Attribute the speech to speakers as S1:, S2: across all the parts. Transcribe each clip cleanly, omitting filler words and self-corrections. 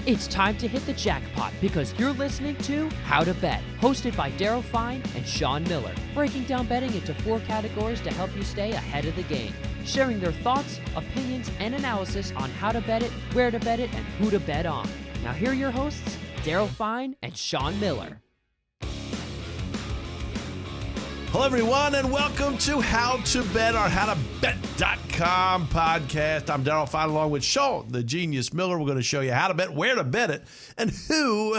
S1: It's time to hit the jackpot because you're listening to How to Bet, hosted by Daryl Sean and Sean Miller, breaking down betting into 4 categories to help you stay ahead of the game, sharing their thoughts, opinions, and analysis on how to bet it, where to bet it, and who to bet on. Now here are your hosts, Daryl Sean and Sean Miller.
S2: Hello, everyone, and welcome to How to Bet, our howtobet.com podcast. I'm Daryl Sean along with Sean, the Genius Miller. We're going to show you how to bet, where to bet it, and who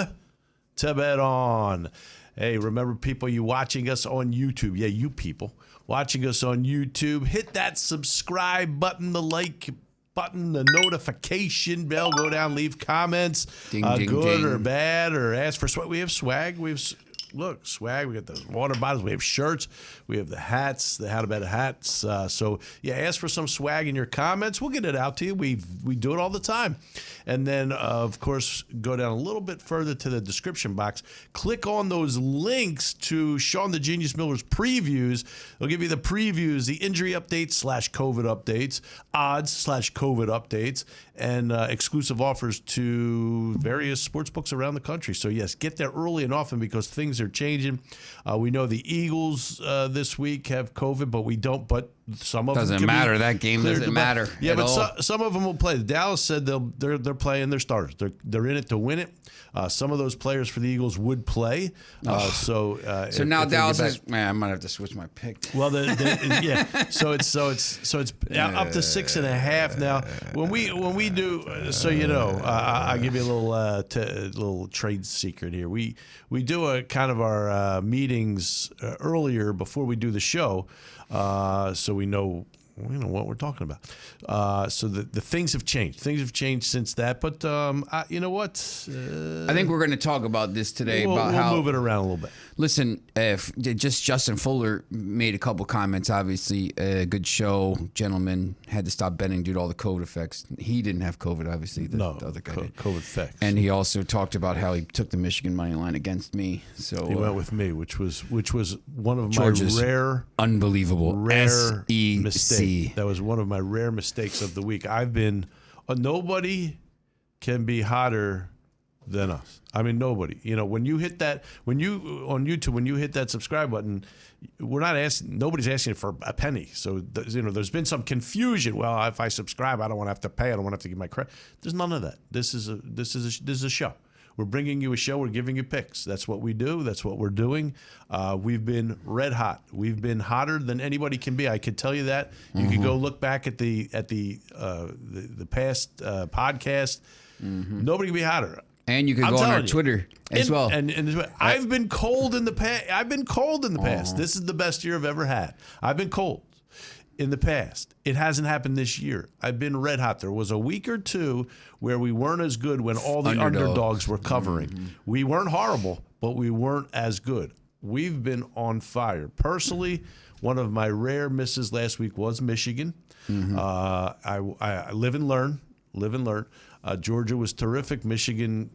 S2: to bet on. Hey, remember, people, you watching us on YouTube. Yeah, you people watching us on YouTube. Hit that subscribe button, the like button, the notification bell. Go down, leave comments,
S3: Ding, ding,
S2: good
S3: ding.
S2: or bad, or ask for swag. We have swag. Look, swag. We got the water bottles. We have shirts. We have the hats, the How to Bet hats. So, yeah, ask for some swag in your comments. We'll get it out to you. We do it all the time. And then, of course, go down a little bit further to the description box. Click on those links to Sean the Genius Miller's previews. They'll give you the previews, the injury updates / COVID updates, odds / COVID updates, and exclusive offers to various sports books around the country. So, yes, get there early and often because things are changing. We know the Eagles this week have COVID, but we don't. But some of them
S3: Doesn't matter. That game doesn't matter.
S2: Yeah, but
S3: all.
S2: some of them will play. Dallas said they're playing their starters. They're in it to win it. Some of those players for the Eagles would play. So
S3: Now Dallas is. Man, I might have to switch my pick.
S2: Well, yeah. So it's up to 6.5 now. When we do, so you know, I'll give you a little trade secret here. We do a kind of our meetings earlier before we do the show, so we know what we're talking about. So the things have changed. Things have changed since that. But you know what?
S3: I think we're going to talk about this today
S2: We'll
S3: how
S2: move it around a little bit.
S3: Listen, if just Justin Fuller made a couple comments. Obviously, a good show. Gentleman had to stop betting due to all the COVID effects. He didn't have COVID, obviously. The other guy did.
S2: COVID effects.
S3: And he also talked about how he took the Michigan money line against me. So
S2: he went with me, which was one of
S3: George's
S2: my
S3: unbelievable
S2: rare
S3: SEC
S2: mistakes. That was one of my rare mistakes of the week. I've been nobody can be hotter than us. I mean, nobody. You know, when you hit that, on YouTube, when you hit that subscribe button, nobody's asking for a penny. So, there's been some confusion. Well, if I subscribe, I don't want to have to pay. I don't want to have to give my credit. There's none of that. This is a show. We're bringing you a show. We're giving you picks. That's what we do. That's what we're doing. We've been red hot. We've been hotter than anybody can be. I can tell you that. You can go look back at the past podcast. Nobody can be hotter.
S3: And you can go on our Twitter as well.
S2: And I've been cold in the past. This is the best year I've ever had. I've been cold in the past. It hasn't happened this year. I've been red hot. There was a week or two where we weren't as good when all the underdogs were covering. We weren't horrible, but we weren't as good. We've been on fire. Personally, one of my rare misses last week was Michigan. I live and learn. Georgia was terrific. Michigan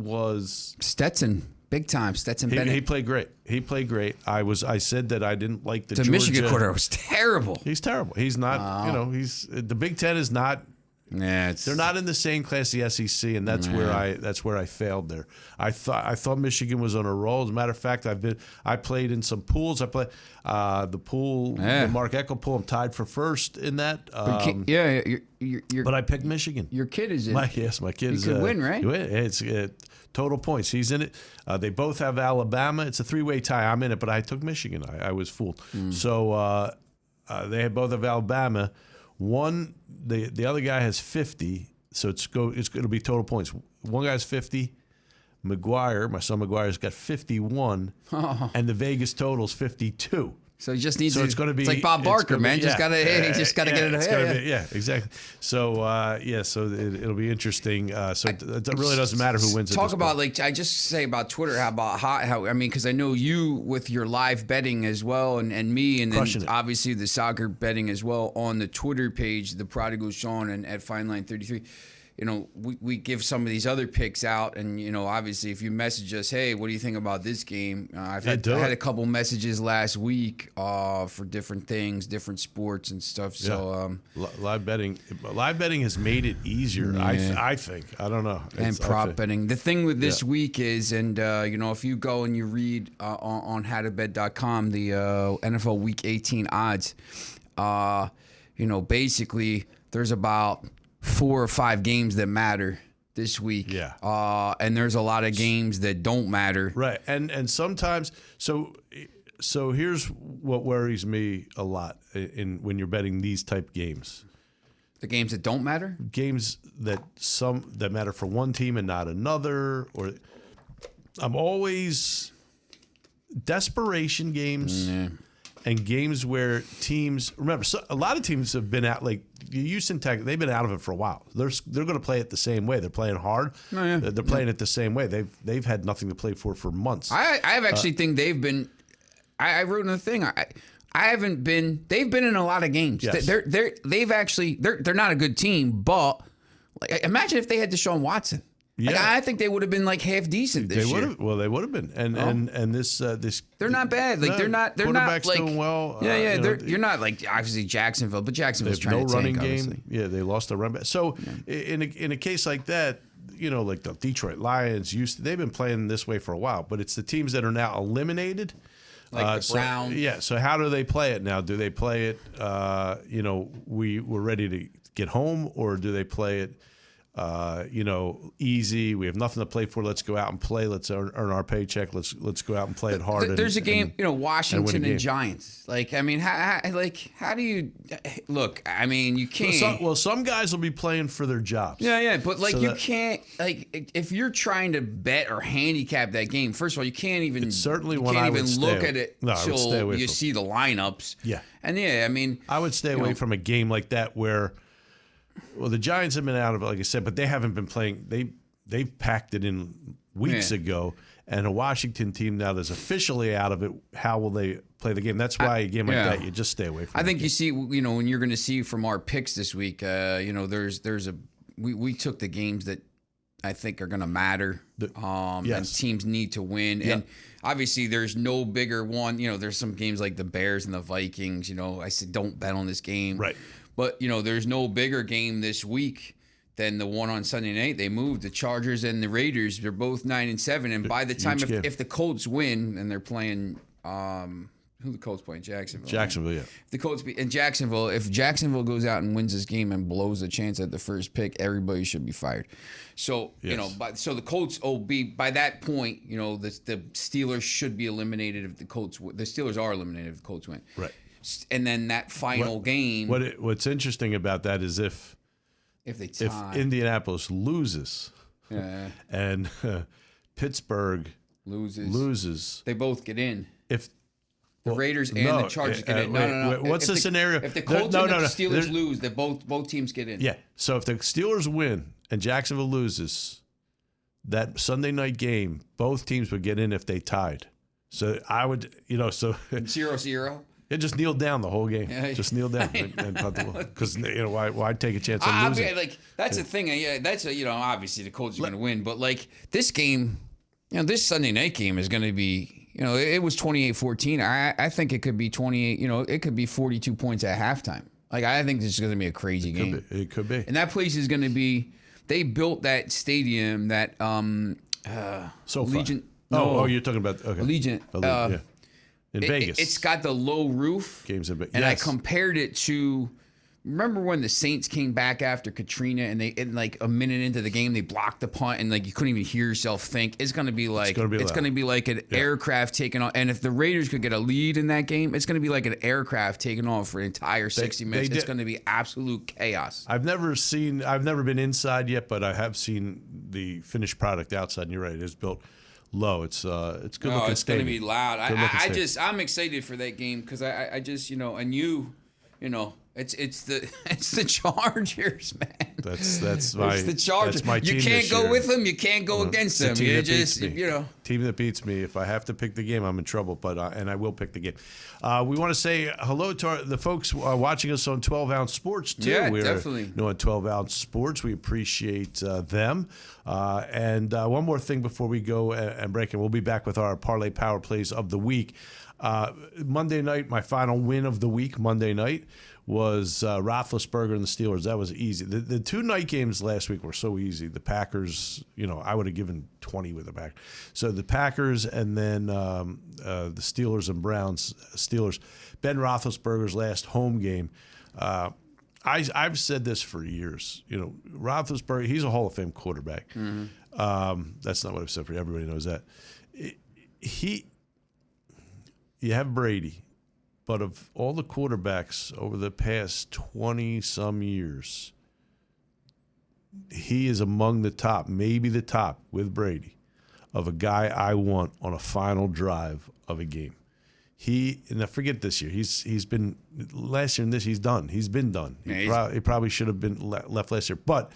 S2: was
S3: Stetson. Big time, Stetson Bennett.
S2: He played great. I said that I didn't like the
S3: Georgia. Michigan quarterback was terrible.
S2: He's terrible. He's not. He's the Big Ten is not.
S3: Yeah,
S2: they're not in the same class the SEC, and that's where I failed there. I thought Michigan was on a roll. As a matter of fact, I played in some pools. I played the pool, the Mark Eckel pool. I'm tied for first in that. But I picked Michigan.
S3: Your kid is in.
S2: My kid is.
S3: He could win, right?
S2: It's total points. He's in it. They both have Alabama. It's a 3-way tie. I'm in it, but I took Michigan. I was fooled. So they both have Alabama. One, the other guy has 50, so it's going to be total points. One guy's 50. My son McGuire's got 51, and the Vegas total's 52.
S3: So he just needs.
S2: So it's going to be.
S3: It's like Bob Barker, man. Just got to get it.
S2: Exactly. So so it'll be interesting. So it really doesn't matter who wins.
S3: Talk about I just say about Twitter. How because I know you with your live betting as well, and me, and then obviously the soccer betting as well on the Twitter page, the Prodigal Sean and at Fine Line 33. we give some of these other picks out, and obviously if you message us, hey, what do you think about this game? I had a couple messages last week for different things, different sports and stuff. So
S2: live betting has made it easier. I think. I don't know.
S3: And prop betting. The thing with this week is, and if you go and you read on howtobet.com the NFL Week 18 odds, basically there's about 4 or 5 games that matter this week.
S2: Yeah.
S3: And there's a lot of games that don't matter.
S2: Right. And sometimes so here's what worries me a lot when you're betting these type games.
S3: The games that don't matter?
S2: Games that matter for one team and not another, or I'm always desperation games. And games where teams, remember, a lot of teams have been out, like Houston Tech, they've been out of it for a while. They're going to play it the same way. They're playing hard. They're playing it the same way. They've had nothing to play for months.
S3: I actually think they've been. I wrote in the thing. I haven't been. They've been in a lot of games.
S2: Yes.
S3: They're not a good team, but imagine if they had Deshaun Watson.
S2: Yeah.
S3: I think they would have been like half decent this year.
S2: Well, they would have been, and this
S3: they're not bad. Like they're not
S2: quarterback's
S3: like
S2: doing well.
S3: You're not like obviously Jacksonville, but Jacksonville's trying to
S2: running
S3: tank,
S2: game.
S3: obviously.
S2: Yeah, they lost a run back. So in a case like that, like the Detroit Lions they've been playing this way for a while, but it's the teams that are now eliminated.
S3: Like the Browns.
S2: So how do they play it now? Do they play it? We're ready to get home, or do they play it? Easy. We have nothing to play for. Let's go out and play. Let's earn our paycheck. Let's go out and play it hard.
S3: There's a game, Washington and Giants. Like, I mean, how do you look? I mean, you can't.
S2: Some guys will be playing for their jobs.
S3: Yeah, but you can't. Like, if you're trying to bet or handicap that game, first of all, you can't even.
S2: It's certainly
S3: look at it
S2: till
S3: you see the lineups.
S2: Yeah,
S3: and I mean,
S2: I would stay away from a game like that where. Well, the Giants have been out of it, like I said, but they haven't been playing. They packed it in weeks ago, and a Washington team now that's officially out of it. How will they play the game? That's why a game like that, you just stay away from.
S3: I think you see, when you're going to see from our picks this week, we took the games that I think are going to matter, and teams need to win, and obviously there's no bigger one. There's some games like the Bears and the Vikings. I said don't bet on this game,
S2: right?
S3: But, there's no bigger game this week than the one on Sunday night. They moved the Chargers and the Raiders. They're both 9-7. And by the time, if the Colts win, and they're playing, who the Colts playing? Jacksonville.
S2: Jacksonville, yeah.
S3: If the Colts in Jacksonville, if Jacksonville goes out and wins this game and blows the chance at the first pick, everybody should be fired. So, so the Colts will be, by that point, the Steelers should be eliminated if the Colts win. The Steelers are eliminated if the Colts win.
S2: Right.
S3: And then that final game.
S2: What's interesting about that is if Indianapolis loses, and Pittsburgh loses,
S3: they both get in.
S2: If
S3: the Raiders and the Chargers get in. No.
S2: What's the scenario?
S3: If the Colts and the Steelers lose, that both teams get in.
S2: Yeah. So if the Steelers win and Jacksonville loses, that Sunday night game, both teams would get in if they tied. So I would,
S3: 0-0.
S2: Yeah, just kneel down the whole game. Just kneel down and punt the ball. Because why take a chance on losing?
S3: That's the thing. That's obviously the Colts are going to win, but this game, this Sunday night game is going to be, it was 28-14. I think it could be 28. It could be 42 points at halftime. I think this is going to be a crazy game.
S2: It could be.
S3: And that place is going to be. They built that stadium that
S2: Allegiant. Oh, you're talking about
S3: Allegiant.
S2: Yeah. In Vegas.
S3: It's got the low roof.
S2: Games in Vegas.
S3: And I compared it to, remember when the Saints came back after Katrina and a minute into the game, they blocked the punt and you couldn't even hear yourself think. It's going to be like an aircraft taking off. And if the Raiders could get a lead in that game, it's going to be like an aircraft taking off for an entire 60 minutes. It's going to be absolute chaos.
S2: I've never been inside yet, but I have seen the finished product outside. And you're right. It's built low. It's good looking.
S3: Oh, it's going to be loud. I'm
S2: excited
S3: for that game because I just and It's the Chargers, man.
S2: That's
S3: It's the Chargers.
S2: That's my team
S3: you can't
S2: this
S3: go
S2: year.
S3: with them. You can't go against them.
S2: Team
S3: You
S2: that
S3: just
S2: beats me. Team that beats me. If I have to pick the game, I'm in trouble. But and I will pick the game. We want to say hello to the folks watching us on 12 Ounce Sports too.
S3: Yeah,
S2: We're,
S3: definitely.
S2: On 12 Ounce Sports, we appreciate them. And one more thing before we go and break, and we'll be back with our parlay power plays of the week. Monday night, my final win of the week. Monday night was Roethlisberger and the Steelers. That was easy. The two night games last week were so easy. The Packers, I would have given 20 with the Packers. So the Packers and then the Steelers and Browns. Steelers. Ben Roethlisberger's last home game. I've said this for years. Roethlisberger, he's a Hall of Fame quarterback. Mm-hmm. That's not what I've said for you. Everybody knows that. You have Brady. But of all the quarterbacks over the past 20-some years, he is among the top, maybe the top with Brady, of a guy I want on a final drive of a game. And I forget this year. He's been last year and this. He's done. He's been done. He probably should have been left last year. But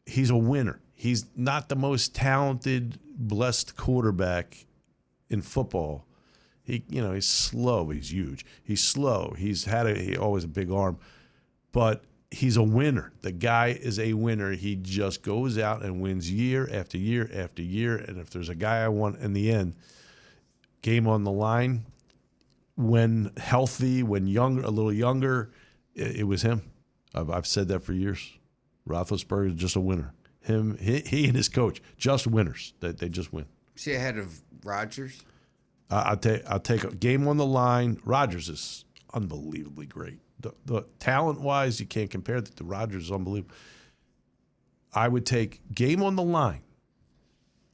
S2: he's a winner. He's not the most talented, blessed quarterback in football. He's slow. He's huge. He's slow. He's always a big arm, but he's a winner. The guy is a winner. He just goes out and wins year after year after year. And if there's a guy I want in the end, game on the line, when healthy, when young, a little younger, it was him. I've said that for years. Roethlisberger is just a winner. He and his coach, just winners. They just win.
S3: Is he ahead of Rodgers?
S2: I'll take a game on the line. Rodgers is unbelievably great. The talent-wise, you can't compare that to Rodgers. Is unbelievable. I would take game on the line.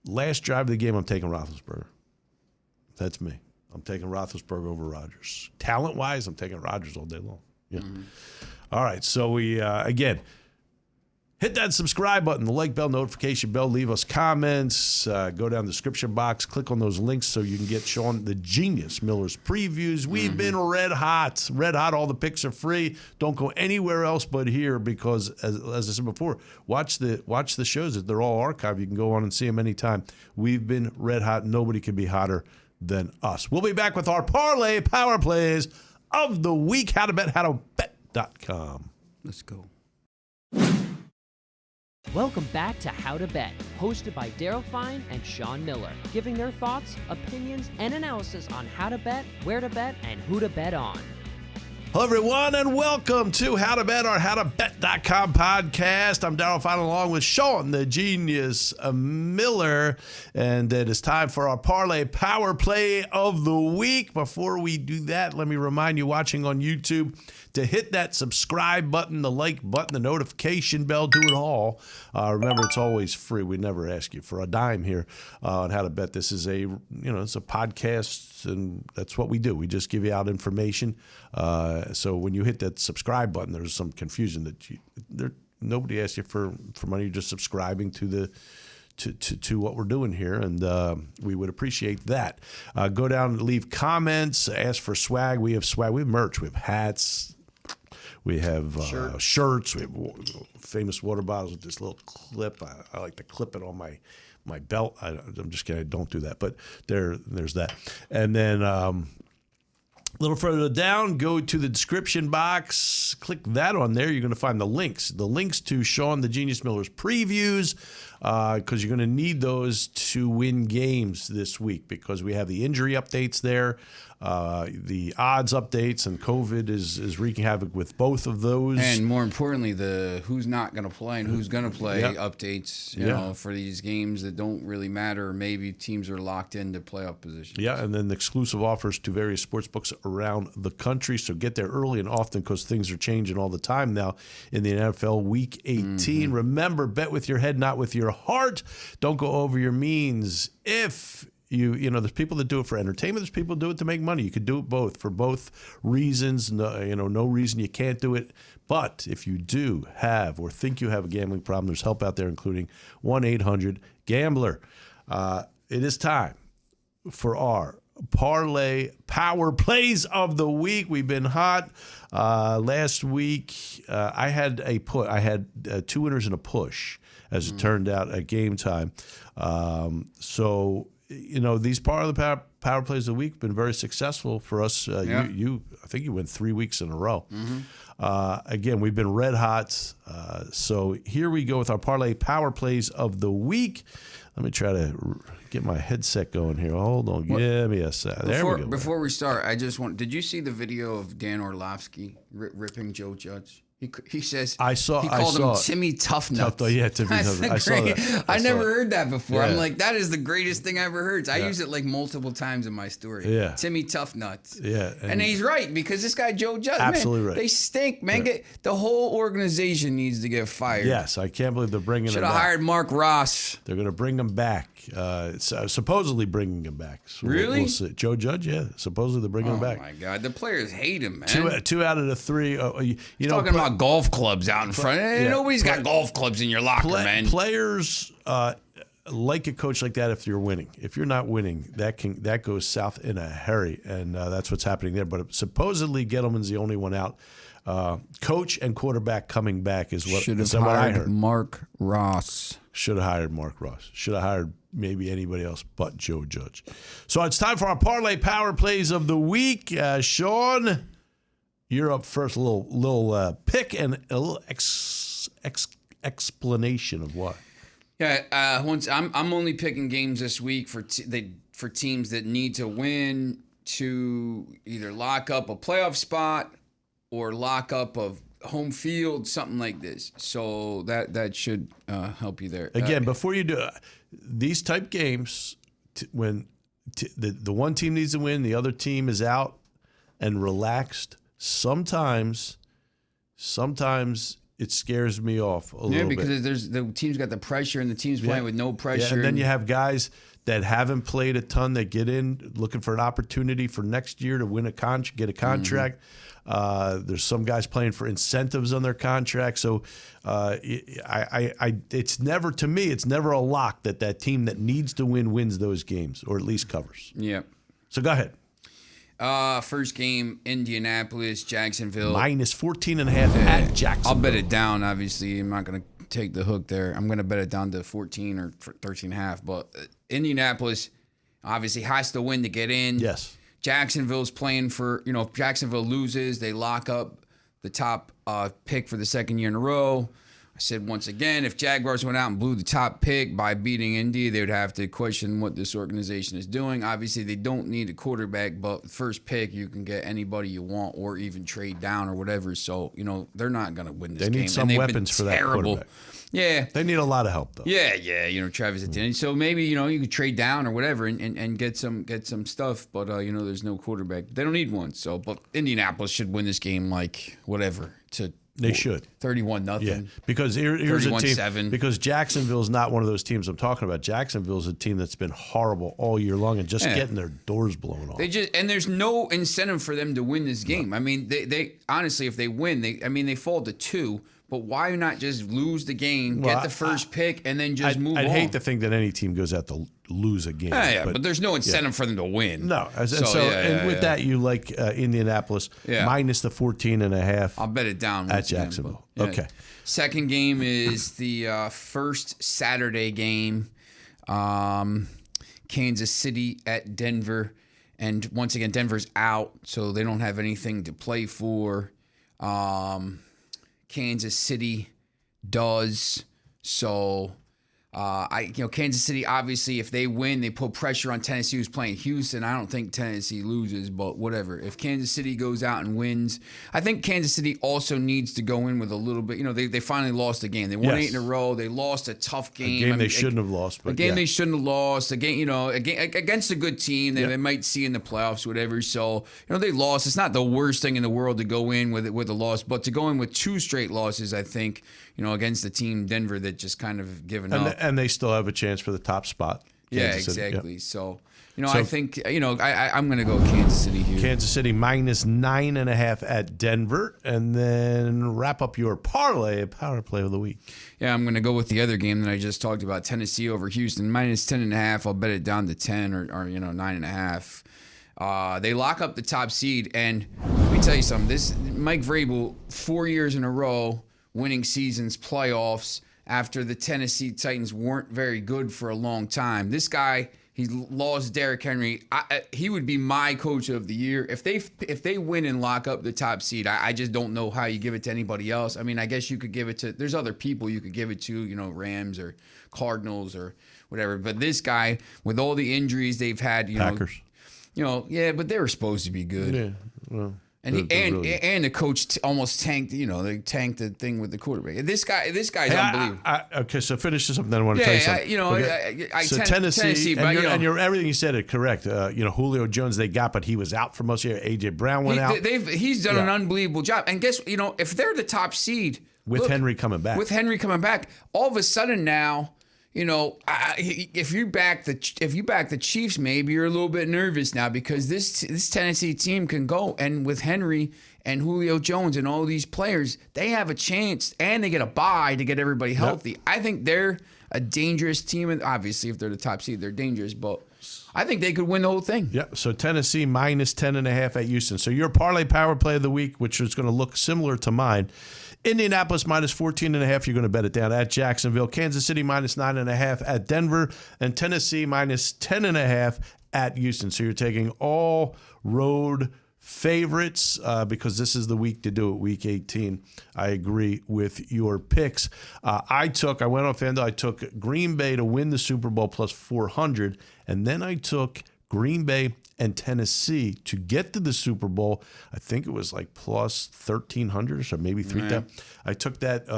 S2: Last drive of the game, I'm taking Roethlisberger. That's me. I'm taking Roethlisberger over Rodgers. Talent-wise, I'm taking Rodgers all day long. Yeah. Mm-hmm. All right. So we again. Hit that subscribe button, the like bell, notification bell. Leave us comments. Go down the description box. Click on those links so you can get Sean the Genius Miller's previews. We've been red hot. Red hot. All the picks are free. Don't go anywhere else but here because, as I said before, watch the shows. They're all archived. You can go on and see them anytime. We've been red hot. Nobody can be hotter than us. We'll be back with our parlay power plays of the week. HowToBet.com.
S3: Let's go.
S1: Welcome back to How to Bet, hosted by Daryl Fine and Sean Miller, giving their thoughts, opinions, and analysis on how to bet, where to bet, and who to bet on.
S2: Hello, everyone, and welcome to How to Bet, our HowToBet.com podcast. I'm Daryl Fine along with Sean, the Genius Miller, and it is time for our Parlay Power Play of the Week. Before we do that, let me remind you watching on YouTube to hit that subscribe button, the like button, the notification bell, do it all. Remember, it's always free. We never ask you for a dime here on How to Bet. This is it's a podcast, and that's what we do. We just give you out information. So when you hit that subscribe button, there's some confusion that nobody asks you for money. You're just subscribing to to what we're doing here, and we would appreciate that. Go down and leave comments. Ask for swag. We have swag. We have merch. We have hats. We have shirts. We have famous water bottles with this little clip. I like to clip it on my belt. I'm just kidding. I don't do that. But there's that. And then a little further down, go to the description box. Click that on there. You're going to find the links to Sean the Genius Miller's previews, because you're going to need those to win games this week, because we have the injury updates there, the odds updates, and COVID is wreaking havoc with both of those.
S3: And more importantly, the who's not going to play and who's going to play updates, you know, for these games that don't really matter. Maybe teams are locked into playoff positions.
S2: Yeah, and then the exclusive offers to various sports books around the country. So get there early and often, because things are changing all the time now in the NFL Week 18. Mm-hmm. Remember, bet with your head, not with your heart. Don't go over your means. If you know, there's people that do it for entertainment. There's people that do it to make money. You could do it both for both reasons. No reason you can't do it. But if you do have or think you have a gambling problem, there's help out there, including 1-800-GAMBLER. It is time for our Parlay Power Plays of the Week. We've been hot. Last week, I had I had 2 winners and a push, as it turned out at game time. So, these Parlay Power Plays of the Week have been very successful for us. I think you went 3 weeks in a row. Again, we've been red hot. So here we go with our Parlay Power Plays of the Week. Let me try to get my headset going here. Hold on. Give me a sec. There we go.
S3: Before we start, did you see the video of Dan Orlovsky ripping Joe Judge? He says he called him Timmy Tough Nuts.
S2: Yeah, Timmy Tough Nuts. I saw that.
S3: I never heard that before. Yeah. I'm like, that is the greatest thing I ever heard. I use it like multiple times in my story.
S2: Yeah.
S3: Timmy Tough Nuts.
S2: Yeah.
S3: And he's right, because this guy Joe Judge,
S2: absolutely
S3: man,
S2: right.
S3: They stink, man. Yeah. The whole organization needs to get fired.
S2: Yes, I can't believe they're bringing him back.
S3: Should have hired Mark Ross.
S2: They're going to bring him back. Supposedly bringing him back. So
S3: really?
S2: We'll see. Joe Judge, yeah. Supposedly they're bringing him back.
S3: Oh, my God. The players hate him, man.
S2: Two out of the 3.
S3: Talking about golf clubs out in front. Nobody's got golf clubs in your locker, man.
S2: Players like a coach like that if you're winning. If you're not winning, that goes south in a hurry, and that's what's happening there. But supposedly Gettleman's the only one out. Coach and quarterback coming back is what I heard.
S3: Mark Ross.
S2: Should have hired Mark Ross. Should have hired maybe anybody else but Joe Judge. So it's time for our Parlay Power Plays of the Week. Sean, you're up first. A little pick and a little explanation of what.
S3: Yeah, I'm only picking games this week for teams that need to win to either lock up a playoff spot or lock up a home field, something like this. So that should help you there.
S2: Again, before you do these type games, when the one team needs to win, the other team is out and relaxed. Sometimes it scares me off a little bit.
S3: Yeah, because the team's got the pressure and the team's playing with no pressure.
S2: Yeah, and then you have guys that haven't played a ton that get in looking for an opportunity for next year to win get a contract. There's some guys playing for incentives on their contract. So it's never, to me, it's never a lock that team that needs to win wins those games or at least covers.
S3: Yeah.
S2: So go ahead.
S3: First game, Indianapolis, Jacksonville.
S2: Minus 14.5 at Jacksonville.
S3: I'll bet it down, obviously. I'm not going to take the hook there. I'm going to bet it down to 14 or 13.5. But Indianapolis obviously has to win to get in.
S2: Yes.
S3: Jacksonville's playing for, if Jacksonville loses, they lock up the top pick for the second year in a row. I said once again, if Jaguars went out and blew the top pick by beating Indy, they would have to question what this organization is doing. Obviously, they don't need a quarterback, but first pick, you can get anybody you want or even trade down or whatever. So, they're not going to win this game.
S2: They need some weapons for that quarterback.
S3: Yeah.
S2: They need a lot of help, though.
S3: Yeah. Travis Etienne. So maybe, you could trade down or whatever and get some stuff. But, there's no quarterback. They don't need one. So, but Indianapolis should win this game
S2: They should.
S3: 31-0.
S2: Yeah, because here's a team.
S3: 31-7.
S2: Because Jacksonville's not one of those teams I'm talking about. Jacksonville's a team that's been horrible all year long and just getting their doors blown off.
S3: And there's no incentive for them to win this game. No. I mean, they honestly, if they win, they fall to 2. But why not just lose the game, get the first pick, and then just move on?
S2: I'd hate to think that any team goes out to lose a game.
S3: But there's no incentive for them to win.
S2: No. And with that, you like Indianapolis minus the 14.5.
S3: I'll bet it down
S2: at Jacksonville.
S3: Again,
S2: okay.
S3: Second game is the first Saturday game, Kansas City at Denver. And once again, Denver's out, so they don't have anything to play for. Kansas City does. So, Kansas City, obviously, if they win, they put pressure on Tennessee, who's playing Houston. I don't think Tennessee loses, but whatever. If Kansas City goes out and wins, I think Kansas City also needs to go in with a little bit. They finally lost a game. They won 8 in a row. They lost a tough game.
S2: A game they shouldn't have lost. But
S3: a game they shouldn't have lost. A game, against a good team that they might see in the playoffs, whatever. So, they lost. It's not the worst thing in the world to go in with a loss, but to go in with 2 straight losses, I think, against the team Denver that just kind of given up.
S2: And they still have a chance for the top spot.
S3: Kansas Exactly. Yep. So, I think, I'm going to go Kansas City here.
S2: Kansas City minus 9.5 at Denver. And then wrap up your parlay, power play of the week.
S3: Yeah, I'm going to go with the other game that I just talked about, Tennessee over Houston, minus 10.5. I'll bet it down to 10 or 9.5. They lock up the top seed, and let me tell you something. This Mike Vrabel, 4 years in a row, winning seasons, playoffs, after the Tennessee Titans weren't very good for a long time. This guy, he lost Derrick Henry. He would be my coach of the year. If they win and lock up the top seed, I just don't know how you give it to anybody else. I mean, I guess you could give it to, there's other people you could give it to, Rams or Cardinals or whatever. But this guy, with all the injuries they've had,
S2: Packers.
S3: But they were supposed to be good.
S2: Yeah, well.
S3: And the coach almost tanked. They tanked the thing with the quarterback. This guy's unbelievable.
S2: Okay, so finish this up, and then I want to tell you something.
S3: So
S2: Tennessee,
S3: but
S2: everything you said it correct. Julio Jones they got, but he was out for most of the year. AJ Brown went out.
S3: He's done an unbelievable job. And guess if they're the top seed
S2: with Henry coming back,
S3: all of a sudden now. If you back the Chiefs, maybe you're a little bit nervous now because this Tennessee team can go, and with Henry and Julio Jones and all these players, they have a chance, and they get a bye to get everybody healthy. Yep. I think they're a dangerous team, and obviously if they're the top seed, they're dangerous, but I think they could win the whole thing.
S2: Yeah. So Tennessee minus 10.5 at Houston. So your parlay power play of the week, which is going to look similar to mine. Indianapolis minus 14.5. You're going to bet it down at Jacksonville. Kansas City minus 9.5 at Denver, and Tennessee minus 10.5 at Houston. So you're taking all road favorites because this is the week to do it, week 18. I agree with your picks. I went on FanDuel. I took Green Bay to win the Super Bowl plus 400, and then I took Green Bay and Tennessee to get to the Super Bowl. I think it was like plus 1,300 or maybe 3,000. I took that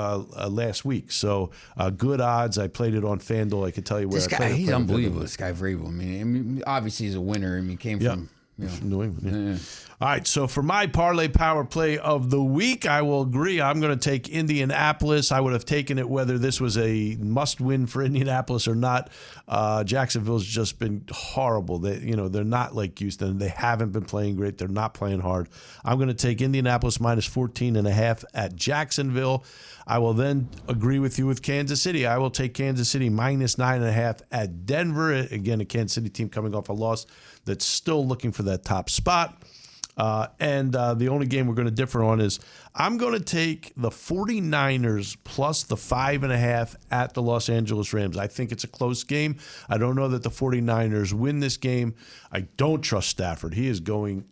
S2: last week. So good odds. I played it on FanDuel. I can tell you where
S3: he's unbelievable. This guy Vrabel. I mean, obviously he's a winner. I mean, he came from
S2: New England. Yeah. All right, so for my parlay power play of the week, I will agree. I'm going to take Indianapolis. I would have taken it whether this was a must-win for Indianapolis or not. Jacksonville's just been horrible. They're not like Houston. They haven't been playing great. They're not playing hard. I'm going to take Indianapolis minus 14.5 at Jacksonville. I will then agree with you with Kansas City. I will take Kansas City minus 9.5 at Denver. Again, a Kansas City team coming off a loss that's still looking for that top spot. And the only game we're going to differ on is I'm going to take the 49ers plus the 5.5 at the Los Angeles Rams. I think it's a close game. I don't know that the 49ers win this game. I don't trust Stafford. He is going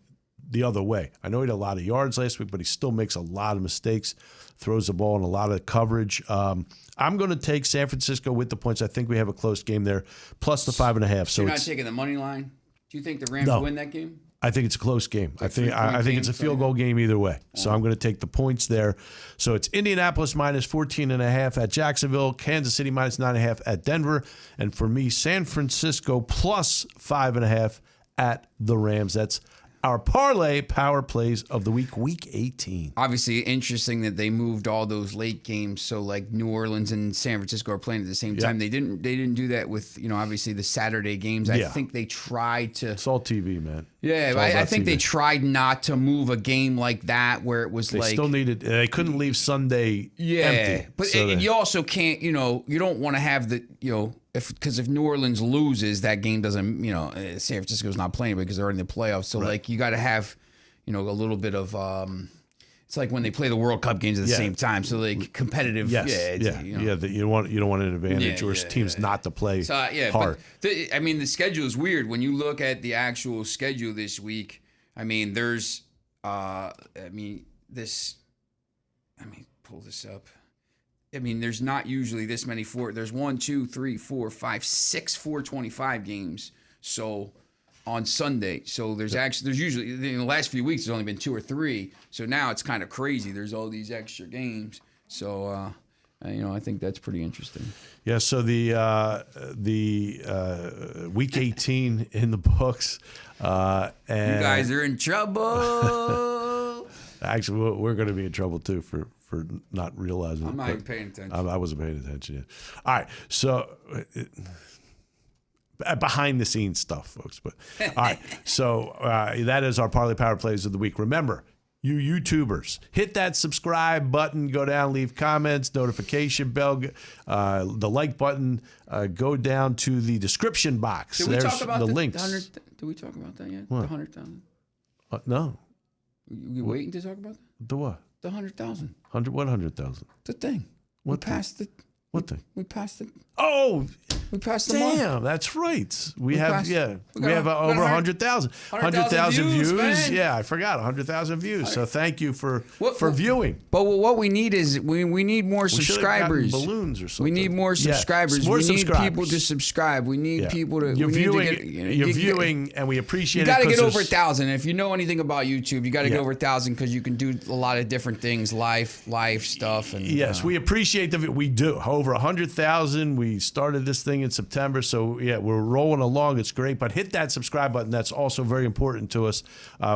S2: the other way. I know he had a lot of yards last week, but he still makes a lot of mistakes, throws the ball in a lot of coverage. I'm going to take San Francisco with the points. I think we have a close game there, plus the 5.5.
S3: So you're not taking the money line? Do you think the Rams win that game?
S2: I think it's a close game. I think it's a field goal game either way. So I'm going to take the points there. So it's Indianapolis minus 14.5 at Jacksonville, Kansas City minus 9.5 at Denver, and for me, San Francisco plus 5.5 at the Rams. That's our parlay power plays of the week 18.
S3: Obviously, interesting that they moved all those late games. So, like New Orleans and San Francisco are playing at the same time. They didn't do that with obviously the Saturday games. I think they tried to.
S2: It's all TV, man.
S3: Yeah, I think they tried not to move a game like that where it was
S2: they still needed. They couldn't leave Sunday empty.
S3: But you also can't. You don't want to have the because if New Orleans loses, that game doesn't, San Francisco's not playing because they're in the playoffs. So, you got to have, a little bit of, it's like when they play the World Cup games at the same time. So, competitive.
S2: Yes. You don't want an advantage or teams not to play hard.
S3: But the schedule is weird. When you look at the actual schedule this week, there's, pull this up. There's not usually this many there's 1, 2, 3, 4, 5, 6 425 games. So on Sunday. So there's usually in the last few weeks there's only been 2 or 3. So now it's kind of crazy. There's all these extra games. So I think that's pretty interesting.
S2: Yeah. So the week 18 in the books. And
S3: you guys are in trouble.
S2: Actually, we're going to be in trouble too for not realizing
S3: I'm not even paying attention.
S2: I wasn't paying attention yet. All right, so behind the scenes stuff, folks. But all right, so that is our Parlay Power Plays of the week. Remember, You YouTubers, hit that subscribe button, go down, leave comments, notification bell, the like button, go down to the description box.
S3: Did we talk about
S2: the
S3: the
S2: links.
S3: Did we talk about that yet?
S2: What?
S3: The 100,000?
S2: No.
S3: You waiting to talk about that?
S2: The what?
S3: The 100,000.
S2: 100,000?
S3: The thing.
S2: What
S3: we passed the.
S2: What thing?
S3: We passed the.
S2: Oh,
S3: we passed the mark.
S2: damn, that's right. We have over 100,000.
S3: 100,000 views, man.
S2: Yeah, I forgot 100,000 views. So thank you for viewing.
S3: But what we need is we need more subscribers.
S2: Balloons or something.
S3: We need more subscribers.
S2: More
S3: we need
S2: subscribers.
S3: people to subscribe. We need people to.
S2: You're
S3: you're
S2: viewing, and we appreciate it.
S3: You got to get over 1,000. If you know anything about YouTube, you got to get over 1,000 because you can do a lot of different things, live stuff. And
S2: yes, we appreciate we do over 100,000. We started this thing in September, so yeah, we're rolling along. It's great, but hit that subscribe button. That's also very important to us.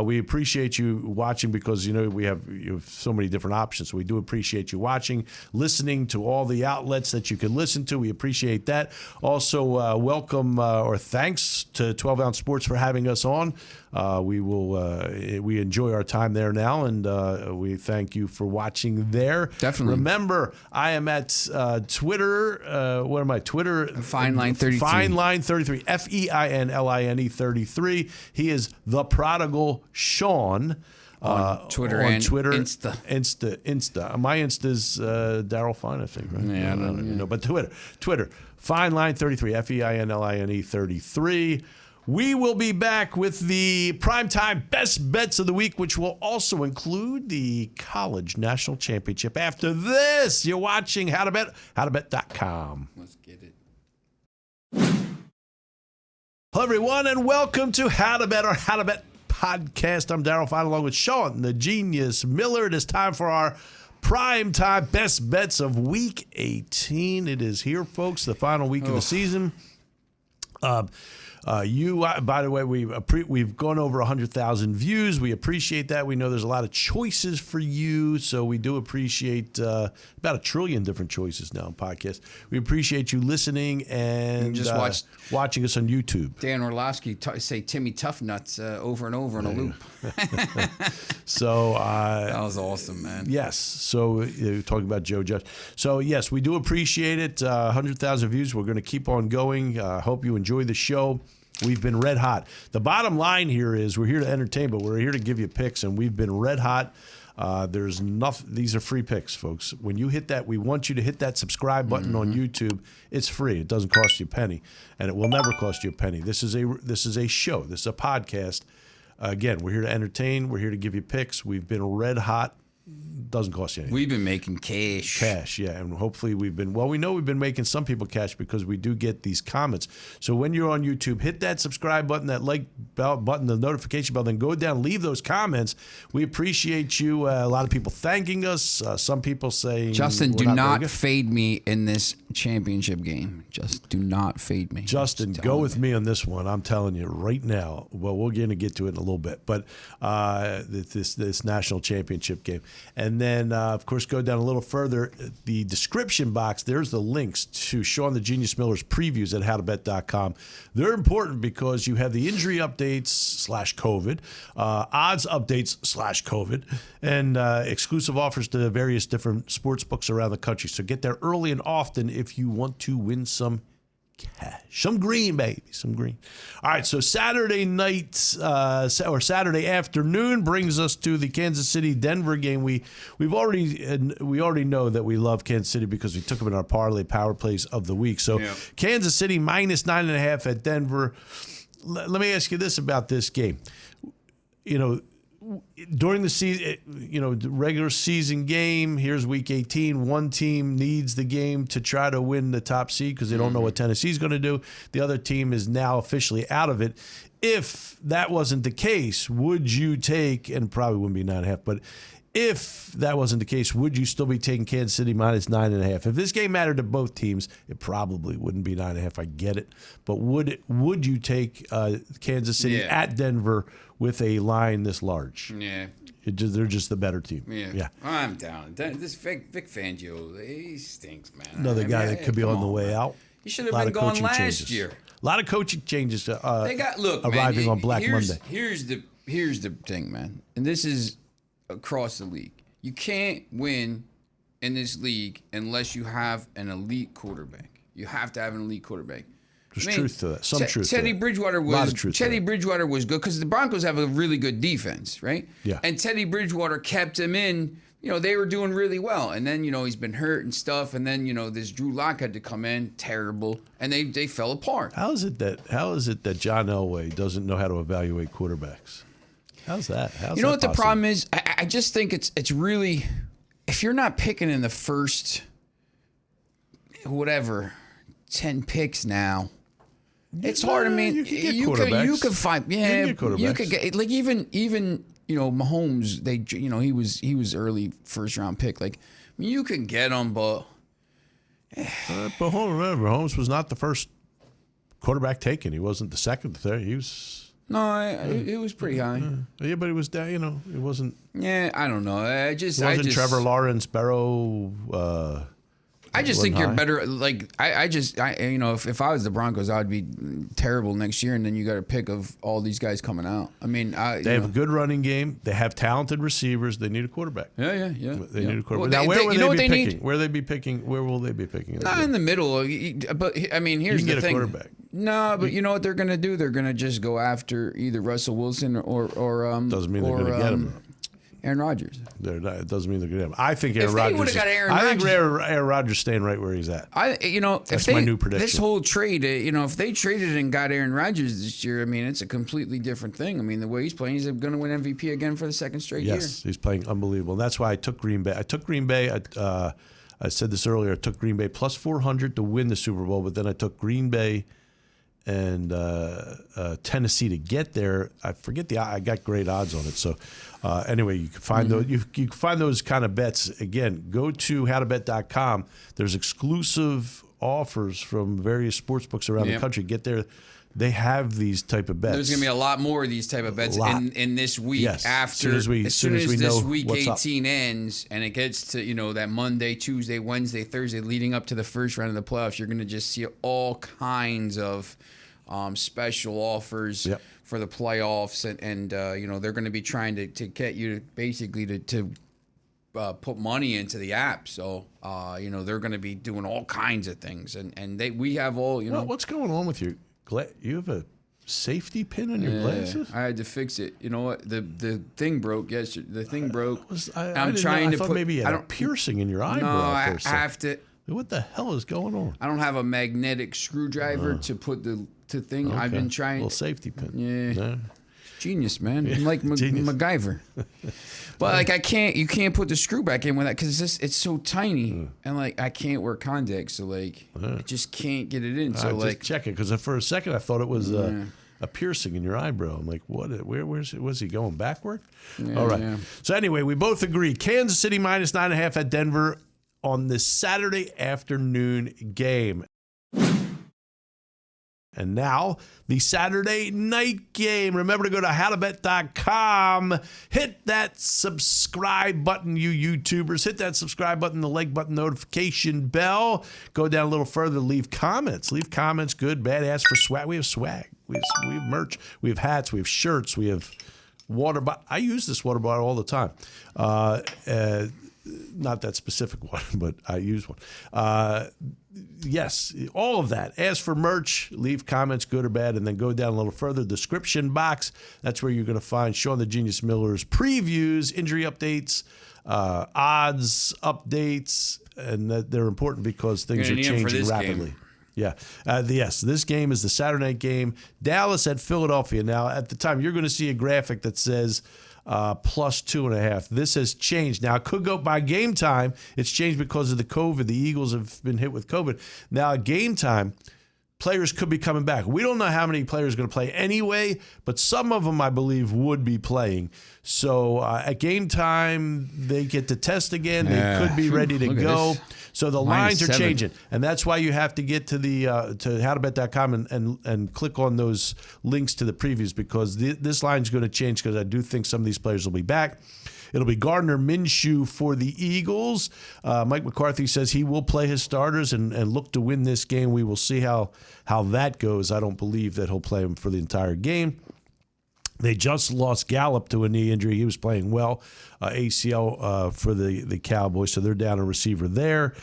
S2: We appreciate you watching because you have so many different options. So we do appreciate you watching, listening to all the outlets that you can listen to. We appreciate that. Also, welcome or thanks to 12 Ounce Sports for having us on. We enjoy our time there now, and we thank you for watching there.
S3: Definitely.
S2: Remember, I am at Twitter. What am I? Twitter.
S3: Fine Line 33.
S2: Fine Line 33. FEINLINE 33. He is the Prodigal Sean.
S3: On Twitter and Insta.
S2: Insta. My Insta's Daryl Fine, I think, right?
S3: Yeah, I don't
S2: know. But Twitter. Fine Line 33. FEINLINE 33. We will be back with the primetime best bets of the week, which will also include the college national championship. After this, you're watching How to Bet, howtobet.com.
S3: Let's get it.
S2: Hello, everyone, and welcome to How to Bet, or How to Bet podcast. I'm Daryl Fine, along with Sean, the Genius Miller. It is time for our primetime best bets of Week 18. It is here, folks, the final week of the season. By the way, we've gone over 100,000 views. We appreciate that. We know there's a lot of choices for you, so we do appreciate about 1 trillion different choices now in podcasts. We appreciate you listening and
S3: just
S2: watching us on YouTube.
S3: Dan Orlovsky say Timmy Toughnuts over and over in a loop.
S2: So
S3: that was awesome, man.
S2: Yes. So talking about Joe Judge. So yes, we do appreciate it. 100,000 views. We're going to keep on going. Hope you enjoy the show. We've been red hot. The bottom line here is we're here to entertain, but we're here to give you picks, and we've been red hot. There's nothing. These are free picks, folks. When you hit that, we want you to hit that subscribe button on YouTube. It's free. It doesn't cost you a penny, and it will never cost you a penny. This is a show. This is a podcast. Again, we're here to entertain. We're here to give you picks. We've been red hot. Doesn't cost you anything.
S3: We've been making cash.
S2: Cash, yeah. And hopefully we know we've been making some people cash because we do get these comments. So when you're on YouTube, hit that subscribe button, that like button, the notification bell, then go down, leave those comments. We appreciate you. A lot of people thanking us. Some people saying,
S3: Justin, do not fade me in this championship game. Just do not fade me.
S2: Justin, go with me on this one. I'm telling you right now. Well, we're going to get to it in a little bit. But this national championship game. And then, of course, go down a little further. The description box, there's the links to Sean the Genius Miller's previews at howtobet.com. They're important because you have the injury updates /COVID, odds updates /COVID, and exclusive offers to various different sports books around the country. So get there early and often if you want to win some cash. Some green, baby. Some green. All right, so Saturday night or Saturday afternoon brings us to the Kansas City-Denver game. We already know that we love Kansas City because we took them in our Parlay Power Plays of the week. So Kansas City minus 9.5 at Denver. Let me ask you this about this game. During the season, the regular season game, here's week 18. One team needs the game to try to win the top seed because they don't know what Tennessee's going to do. The other team is now officially out of it. If that wasn't the case, would you take, and probably wouldn't be 9.5, but if that wasn't the case, would you still be taking Kansas City minus 9.5? If this game mattered to both teams, it probably wouldn't be 9.5. I get it. But would you take Kansas City at Denver with a line this large?
S3: Yeah.
S2: They're just the better team.
S3: Yeah. I'm down. This Vic Fangio, he stinks, man.
S2: Another guy that could be on the way out.
S3: He should have been going last year.
S2: A lot of coaching changes
S3: they got
S2: arriving on Black Monday.
S3: Here's the thing, man. And this is across the league. You can't win in this league unless you have an elite quarterback. You have to have an elite quarterback.
S2: There's truth to that. Some truth
S3: Teddy
S2: to that.
S3: Bridgewater was,
S2: a lot of truth
S3: Teddy Bridgewater was good because the Broncos have a really good defense, right?
S2: Yeah.
S3: And Teddy Bridgewater kept him in. They were doing really well. And then, he's been hurt and stuff. And then, this Drew Lock had to come in, terrible. And they fell apart.
S2: How is it that John Elway doesn't know how to evaluate quarterbacks? How's that? How's
S3: you know
S2: that
S3: what the
S2: possible?
S3: problem is? I just think it's really, if you're not picking in the first, 10 picks now, it's hard. I mean,
S2: you can get
S3: you could find, you could get like even Mahomes. He was early first round pick. Like, I mean, you can get him, but
S2: Mahomes was not the first quarterback taken. He wasn't the second, the third. He was.
S3: No, it was pretty high.
S2: Yeah, but it was down. It wasn't.
S3: Yeah, I don't know. It
S2: wasn't Trevor Lawrence, Barrow.
S3: I just think you're better. Like if I was the Broncos, I would be terrible next year. And then you got a pick of all these guys coming out. I mean,
S2: they have a good running game. They have talented receivers. They need a quarterback.
S3: Yeah.
S2: They need a quarterback. Now, where will they be picking? Where they be picking? Where will they be picking?
S3: Not in the middle. But I mean, here's the thing.
S2: You can get a quarterback.
S3: No, but you know what they're going to do? They're going to just go after either Russell Wilson or
S2: doesn't mean they're going to get him.
S3: Aaron Rodgers.
S2: It doesn't mean they're going to get him. I think Aaron Rodgers.
S3: I think
S2: Aaron Rodgers staying right where he's at.
S3: That's
S2: my new prediction.
S3: This whole trade, if they traded and got Aaron Rodgers this year, I mean, it's a completely different thing. I mean, the way he's playing, he's going to win MVP again for the second straight year.
S2: Yes, he's playing unbelievable. And that's why I took Green Bay. I said this earlier. I took Green Bay plus 400 to win the Super Bowl, but then I took Green Bay and Tennessee to get there. I forget I got great odds on it. So anyway, you can find those. You can find those kind of bets. Again, go to howtobet.com. There's exclusive offers from various sports books around the country. Get there. They have these type of bets.
S3: There's going to be a lot more of these type of bets in this week.
S2: Yes.
S3: After
S2: as soon as
S3: this week
S2: what's
S3: 18 ends and it gets to that Monday, Tuesday, Wednesday, Thursday leading up to the first round of the playoffs, you're going to just see all kinds of special offers for the playoffs, and they're going to be trying to get you to put money into the app. So they're going to be doing all kinds of things, and we have all
S2: what's going on with you? You have a safety pin on your glasses?
S3: I had to fix it. You know what? The thing broke yesterday. The thing broke.
S2: I thought maybe you had a piercing in your eyebrow.
S3: No, I have to.
S2: What the hell is going on?
S3: I don't have a magnetic screwdriver to put the thing. Okay. I've been trying.
S2: A little safety pin.
S3: Yeah. No. Genius, man. I'm like MacGyver. But you can't put the screw back in with that because it's so tiny, and I can't wear contacts, so I just can't get it in. So
S2: just check it, because for a second I thought it was a piercing in your eyebrow. I'm like, what? Where's it? Was he going backward?
S3: Yeah,
S2: all right.
S3: Yeah.
S2: So anyway, we both agree. Kansas City minus 9.5 at Denver on this Saturday afternoon game. And now, the Saturday night game. Remember to go to howtobet.com. Hit that subscribe button, you YouTubers. Hit that subscribe button, the like button, notification bell. Go down a little further. Leave comments. Leave comments, good, bad. Ask for swag. We have swag. We have merch. We have hats. We have shirts. We have water bottle. I use this water bottle all the time. Not that specific one, but I use one. Yes, all of that. Ask for merch, leave comments, good or bad, and then go down a little further. Description box, that's where you're going to find Sean the Genius Miller's previews, injury updates, odds updates, and they're important because things are changing rapidly.
S3: Game.
S2: Yeah. Yes, this game is the Saturday night game. Dallas at Philadelphia. Now, at the time, you're going to see a graphic that says plus 2.5. This has changed. Now, it could go by game time. It's changed because of the COVID. The Eagles have been hit with COVID. Now, at game time, players could be coming back. We don't know how many players are going to play anyway, but some of them, I believe, would be playing. So at game time, they get to test again. They could be ready to go. So the lines are changing, and that's why you have to get to the to howtobet.com and click on those links to the previews, because this line is going to change, because I do think some of these players will be back. It'll be Gardner Minshew for the Eagles. Mike McCarthy says he will play his starters and look to win this game. We will see how that goes. I don't believe that he'll play him for the entire game. They just lost Gallup to a knee injury. He was playing well, ACL for the Cowboys, so they're down a receiver there.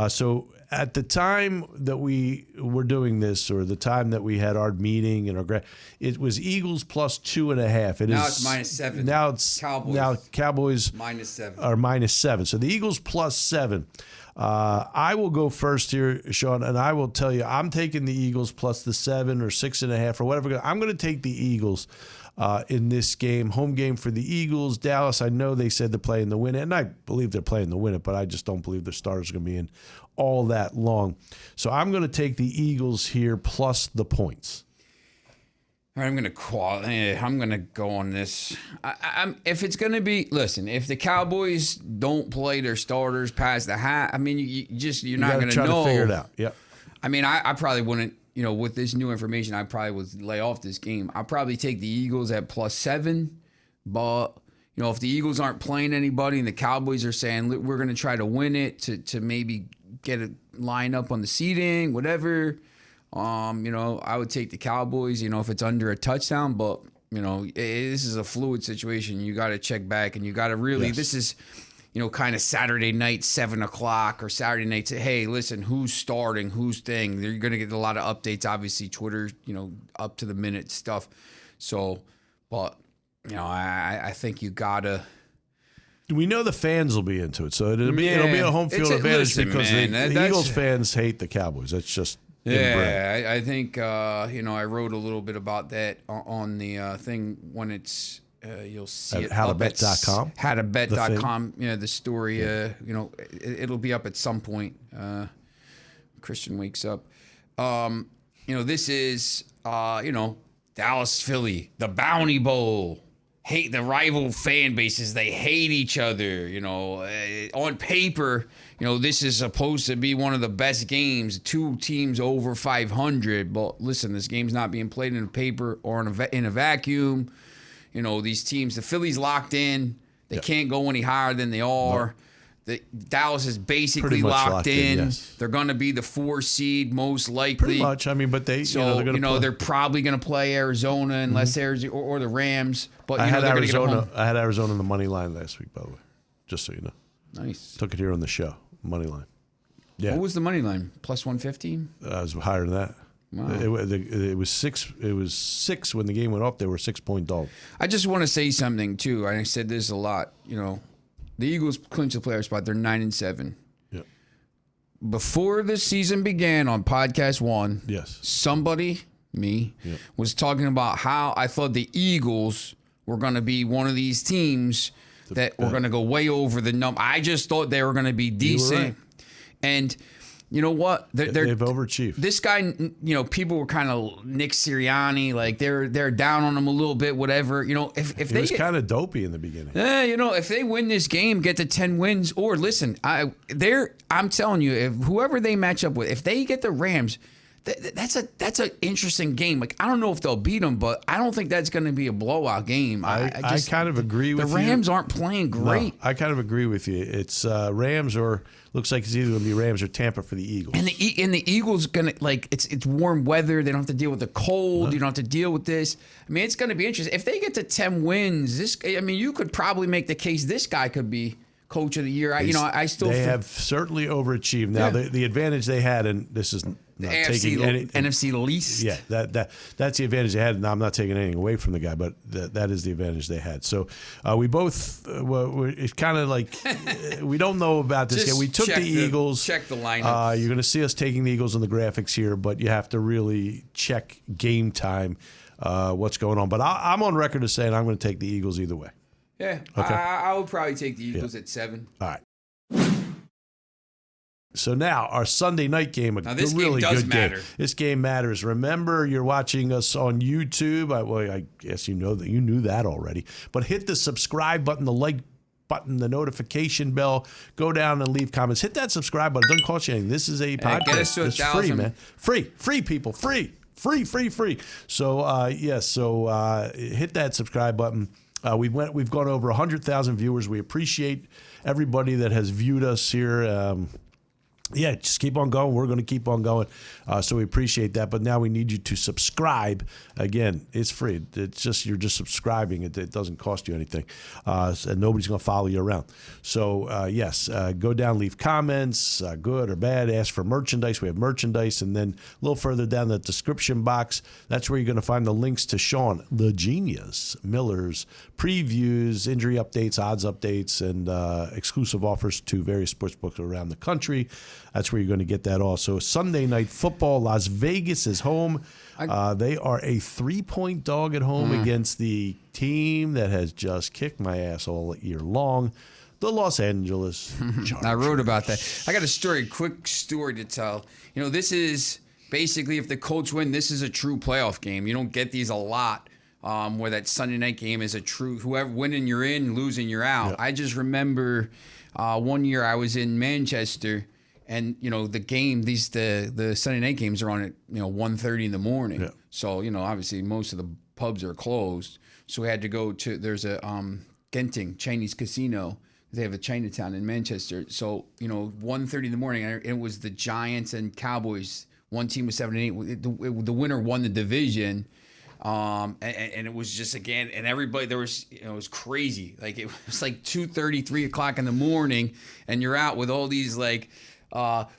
S2: So at the time that we were doing this, or the time that we had our meeting and it was Eagles plus 2.5.
S3: Now it's -7.
S2: Now it's Cowboys
S3: -7
S2: or -7. So the Eagles plus 7. I will go first here, Sean, and I will tell you I'm taking the Eagles plus the 7 or 6.5 or whatever. I'm going to take the Eagles in this game. Home game for the Eagles. Dallas, I know they said they're playing to win it, and I believe they're playing to win it, but I just don't believe their starters are going to be in all that long. So I'm going to take the Eagles here plus the points.
S3: All right, I'm going to go on this. If it's going to be, listen, if the Cowboys don't play their starters past the half, I mean, you're not going to know.
S2: To figure it out. Yep.
S3: I mean, I probably wouldn't. With this new information, I probably would lay off this game. I'll probably take the Eagles at plus 7. But, if the Eagles aren't playing anybody and the Cowboys are saying, we're going to try to win it to maybe get a line up on the seating, whatever, I would take the Cowboys, if it's under a touchdown. But, this is a fluid situation. You got to check back and you got to really, this is, kind of Saturday night, 7 o'clock, or Saturday night, say, hey, listen, who's starting, who's thing. You're going to get a lot of updates, obviously, Twitter, up to the minute stuff. So, but, I think you got to.
S2: We know the fans will be into it, so it'll be a home field advantage because the Eagles fans hate the Cowboys. That's just inbred.
S3: I think, I wrote a little bit about that on the thing when it's, you'll see
S2: at
S3: it
S2: howtobet.com.
S3: Howtobet.com. The story. It'll be up at some point. Christian wakes up. This is Dallas, Philly, the Bounty Bowl. Hate the rival fan bases. They hate each other. On paper, this is supposed to be one of the best games. 2 teams over 500. But listen, this game's not being played in a paper or in a vacuum. These teams, the Phillies locked in. They can't go any higher than they are. The Dallas is basically locked in.
S2: Yes.
S3: They're going to be the 4 seed most likely.
S2: Pretty much. I mean, but they're going to
S3: they're probably going to play Arizona unless Arizona or the Rams. But
S2: I had
S3: they're going to get home.
S2: I had Arizona in the money line last week, by the way, just so you know.
S3: Nice.
S2: Took it here on the show, money line. Yeah.
S3: What was the money line? Plus 150?
S2: I was higher than that.
S3: Wow.
S2: It was 6. It was 6 when the game went off. They were 6-point dog.
S3: I just want to say something too. I said this a lot. The Eagles clinched the playoff spot. They're 9-7.
S2: Yep.
S3: Before the season began on podcast 1,
S2: yes,
S3: somebody, me, was talking about how I thought the Eagles were going to be one of these teams that were going to go way over the number. I just thought they were going to be decent.
S2: Right.
S3: And you know what?
S2: They've overachieved.
S3: This guy, people were kind of Nick Sirianni, like they're down on him a little bit, whatever. If
S2: he
S3: they
S2: was kind of dopey in the beginning.
S3: If they win this game, get to 10 wins, or listen, I'm telling you, if whoever they match up with, if they get the Rams, that's an interesting game. Like, I don't know if they'll beat them, but I don't think that's going to be a blowout game.
S2: I kind of agree with you.
S3: The Rams aren't playing great.
S2: No, I kind of agree with you. It's Rams or looks like it's either going to be Rams or Tampa for the Eagles.
S3: And the Eagles going to it's warm weather. They don't have to deal with the cold. You don't have to deal with this. I mean, it's going to be interesting. If they get to 10 wins, you could probably make the case this guy could be coach of the year. I still
S2: they have certainly overachieved. Now the advantage they had, and this is not taking any
S3: NFC least.
S2: Yeah, that's the advantage they had. Now I'm not taking anything away from the guy, but that is the advantage they had. So we both it's kind of like we don't know about this game. We took the Eagles.
S3: Check the lineup.
S2: You're going to see us taking the Eagles on the graphics here, but you have to really check game time what's going on. But I'm on record as saying I'm going to take the Eagles either way.
S3: Yeah, okay. I would probably take the Eagles at 7.
S2: All right. So now our Sunday night game,
S3: this
S2: really
S3: game does
S2: good
S3: matter.
S2: game. This game matters. Remember, you're watching us on YouTube. I guess you knew that already. But hit the subscribe button, the like button, the notification bell. Go down and leave comments. Hit that subscribe button. It doesn't cost you anything. This is a podcast.
S3: Get us to 1,000.
S2: It's free, man. Free, people. Free. So hit that subscribe button. We've gone over 100,000 viewers. We appreciate everybody that has viewed us here. Yeah, just keep on going. We're going to keep on going. So we appreciate that. But now we need you to subscribe. Again, it's free. It's just you're just subscribing. It doesn't cost you anything. And nobody's going to follow you around. So, yes, go down, leave comments, good or bad. Ask for merchandise. We have merchandise. And then a little further down the description box, that's where you're going to find the links to Sean, the genius, Miller's previews, injury updates, odds updates, and exclusive offers to various sportsbooks around the country. That's where you're going to get that all. So Sunday Night Football, Las Vegas is home. They are a 3-point dog at home against the team that has just kicked my ass all year long, the Los Angeles Chargers.
S3: I wrote about that. I got a quick story to tell. This is basically, if the Colts win, this is a true playoff game. You don't get these a lot. Where that Sunday night game is a true, whoever winning you're in, losing you're out. Yep. I just remember one year I was in Manchester, and the game, the Sunday night games are on at 1:30 in the morning. Yep. So obviously most of the pubs are closed. So we had to go to, there's a Genting Chinese casino. They have a Chinatown in Manchester. So 1:30 in the morning, and it was the Giants and Cowboys. One team was 7-8. The winner won the division. And it was just, again, and everybody, there was, it was crazy. Like, it was like 2:30, 3 o'clock in the morning, and you're out with all these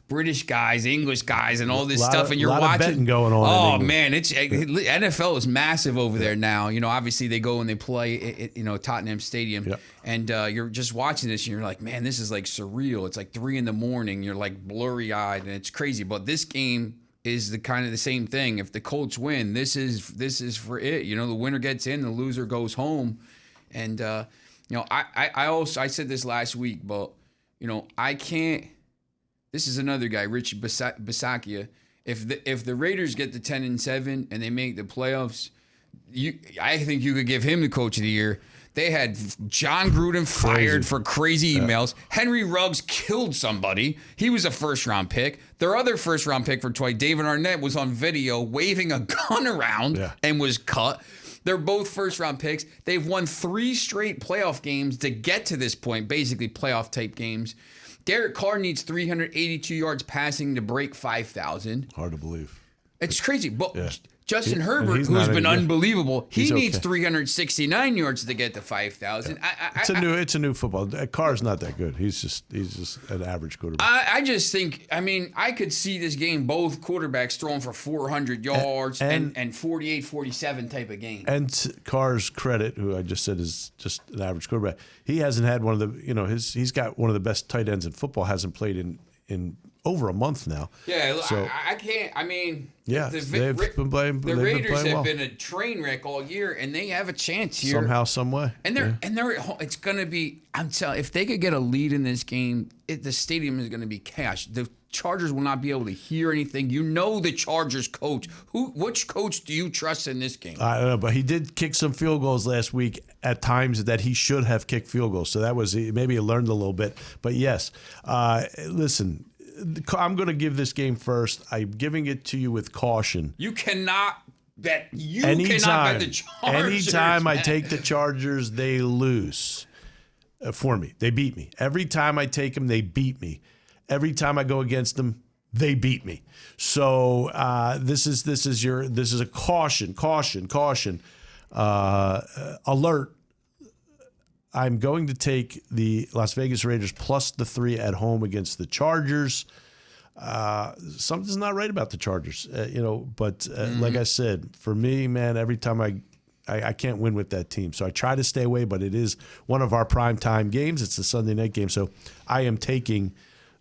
S3: British guys, English guys, and all this stuff, and you're watching. A lot of betting
S2: going on.
S3: Oh man, NFL is massive over there now. Obviously they go and they play at Tottenham Stadium, and you're just watching this, and you're like, man, this is like surreal. It's like 3 in the morning. You're like blurry eyed, and it's crazy. But this game is the kind of the same thing. If the Colts win, this is for it. The winner gets in, the loser goes home. And I said this last week, but I can't. This is another guy, Rich Bisaccia. If the Raiders get to 10-7 and they make the playoffs, I think you could give him the coach of the year. They had John Gruden fired for crazy emails. Henry Ruggs killed somebody. He was a first-round pick. Their other first-round pick for Detroit, David Arnett, was on video waving a gun around and was cut. They're both first-round picks. They've won 3 straight playoff games to get to this point, basically playoff-type games. Derek Carr needs 382 yards passing to break 5,000.
S2: Hard to believe.
S3: It's crazy, but Justin Herbert, who's been unbelievable, he needs 369 yards to get to 5,000.
S2: It's a new football. Carr's not that good. He's just an average quarterback.
S3: I just think, I could see this game, both quarterbacks throwing for 400 yards and 48, 47 type of game.
S2: And Carr's credit, who I just said is just an average quarterback, he hasn't had one of the, he's got one of the best tight ends in football, hasn't played in over a month now.
S3: Yeah,
S2: so,
S3: I can't.
S2: They've been playing.
S3: The Raiders have been a train wreck all year, and they have a chance here
S2: somehow, some way.
S3: And they're at home. It's gonna be. I'm telling. If they could get a lead in this game, the stadium is gonna be chaos. The Chargers will not be able to hear anything. The Chargers coach. Which coach do you trust in this game?
S2: I don't know, but he did kick some field goals last week at times that he should have kicked field goals. So that was, maybe he learned a little bit. But yes, listen. I'm going to give this game first. I'm giving it to you with caution.
S3: You cannot bet. Cannot bet the Chargers.
S2: Anytime I take the Chargers, they lose for me. They beat me. Every time I take them, they beat me. Every time I go against them, they beat me. So this is a caution alert. I'm going to take the Las Vegas Raiders plus the 3 at home against the Chargers. Something's not right about the Chargers, but like I said, for me, man, every time I can't win with that team. So I try to stay away, but it is one of our primetime games. It's the Sunday night game. So I am taking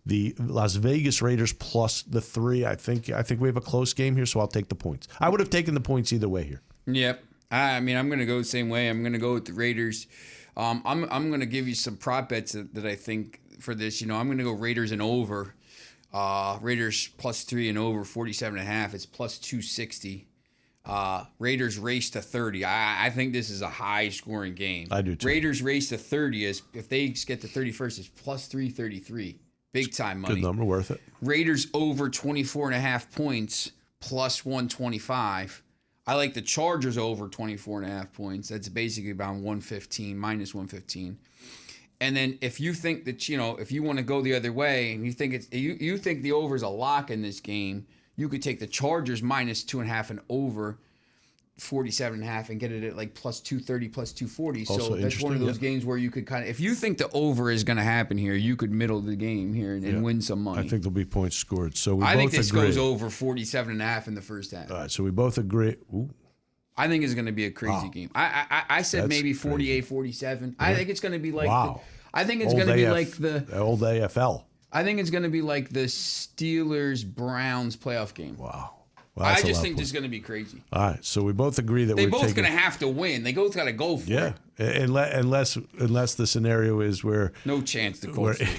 S2: the Las Vegas Raiders plus the 3. I think we have a close game here, so I'll take the points. I would have taken the points either way here.
S3: Yep. I'm going to go the same way. I'm going to go with the Raiders. I'm going to give you some prop bets that I think for this. I'm going to go Raiders and over. Raiders plus 3 and over 47.5. It's plus 260. Raiders race to 30. I think this is a high scoring game.
S2: I do too.
S3: Raiders race to 30 is, if they get to 31st, it's plus 333. Big time money.
S2: Good number, worth it.
S3: Raiders over 24.5 points plus 125. I like the Chargers over 24.5 points. That's basically about 115, minus 115. And then if you think that, if you want to go the other way and you think you think the over is a lock in this game, you could take the Chargers minus 2.5 and over 47.5 and get it at like plus 230, plus 240.
S2: Also
S3: so that's one of those games where you could kind of, if you think the over is going to happen here, you could middle the game here and win some money.
S2: I think there'll be points scored. So
S3: I think this goes over 47.5 in the first half.
S2: All right, so we both agree. Ooh.
S3: I think it's going to be a crazy game. I said that's maybe 48, 47. I think it's going to be like I think it's going to be like the
S2: old AFL.
S3: I think it's going to be like the Steelers-Browns playoff game.
S2: Wow.
S3: Well, I just think this is going to be crazy.
S2: All right, so we both agree that
S3: they're both going to have to win. They both got to go for it.
S2: Yeah, unless the scenario is where
S3: no chance the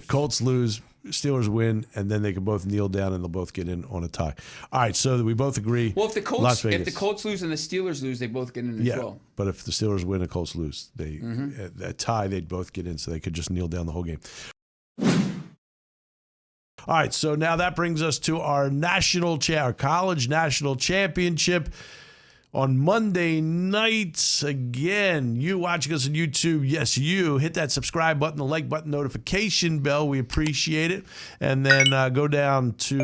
S2: Colts lose, Steelers win, and then they can both kneel down and they'll both get in on a tie. All right, so we both agree.
S3: Well, if the Colts lose and the Steelers lose, they both get in as well.
S2: But if the Steelers win and Colts lose, they a tie, they'd both get in, so they could just kneel down the whole game. All right, so now that brings us to our college national championship on Monday nights. Again, you watching us on YouTube, yes, you. Hit that subscribe button, the like button, notification bell. We appreciate it. And then go down to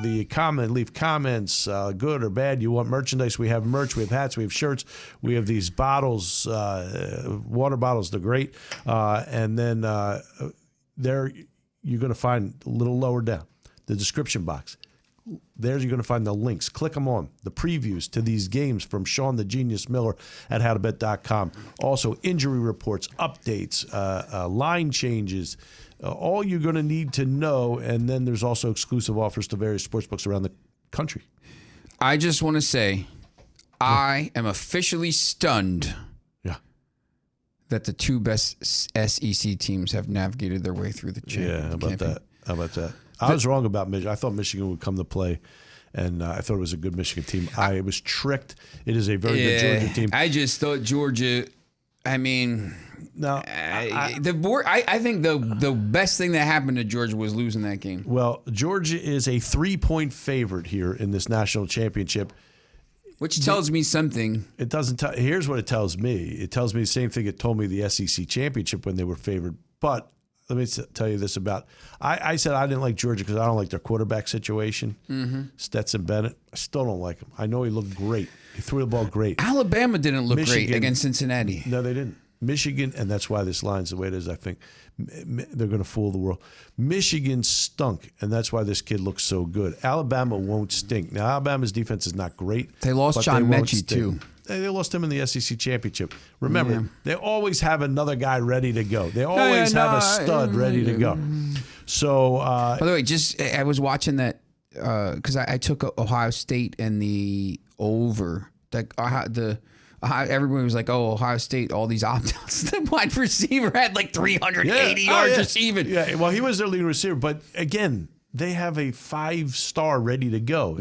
S2: the comment, leave comments, good or bad. You want merchandise, we have merch, we have hats, we have shirts, we have these bottles, water bottles, they're great. And then there you're going to find a little lower down, the description box. There you're going to find the links. Click them on. The previews to these games from Sean the Genius Miller at howtobet.com. Also, injury reports, updates, line changes, all you're going to need to know. And then there's also exclusive offers to various sportsbooks around the country.
S3: I just want to say I am officially stunned that the two best SEC teams have navigated their way through the championship.
S2: How about that? I was wrong about Michigan. I thought Michigan would come to play, and I thought it was a good Michigan team. I was tricked. It is a very good Georgia team.
S3: I just thought Georgia. I mean,
S2: no,
S3: I think the best thing that happened to Georgia was losing that game.
S2: Well, Georgia is a 3-point favorite here in this national championship.
S3: Which tells me something.
S2: It doesn't tell. Here's what it tells me. It tells me the same thing it told me the SEC championship when they were favored. But let me tell you this about. I said I didn't like Georgia because I don't like their quarterback situation. Mm-hmm. Stetson Bennett. I still don't like him. I know he looked great. He threw the ball great.
S3: Alabama didn't look great against Cincinnati.
S2: No, they didn't. Michigan, and that's why this line's the way it is, I think. They're going to fool the world. Michigan stunk, and that's why this kid looks so good. Alabama won't stink. Now, Alabama's defense is not great.
S3: They lost John Mechie, too.
S2: They lost him in the SEC championship. Remember, they always have another guy ready to go. They always have a stud ready to go. So,
S3: by the way, I was watching that because I took Ohio State and the over. Everybody was like, "Oh, Ohio State, all these opt-outs." The wide receiver had like 380 yards receiving.
S2: Yeah, well, he was their leading receiver, but again, they have a 5-star ready to go.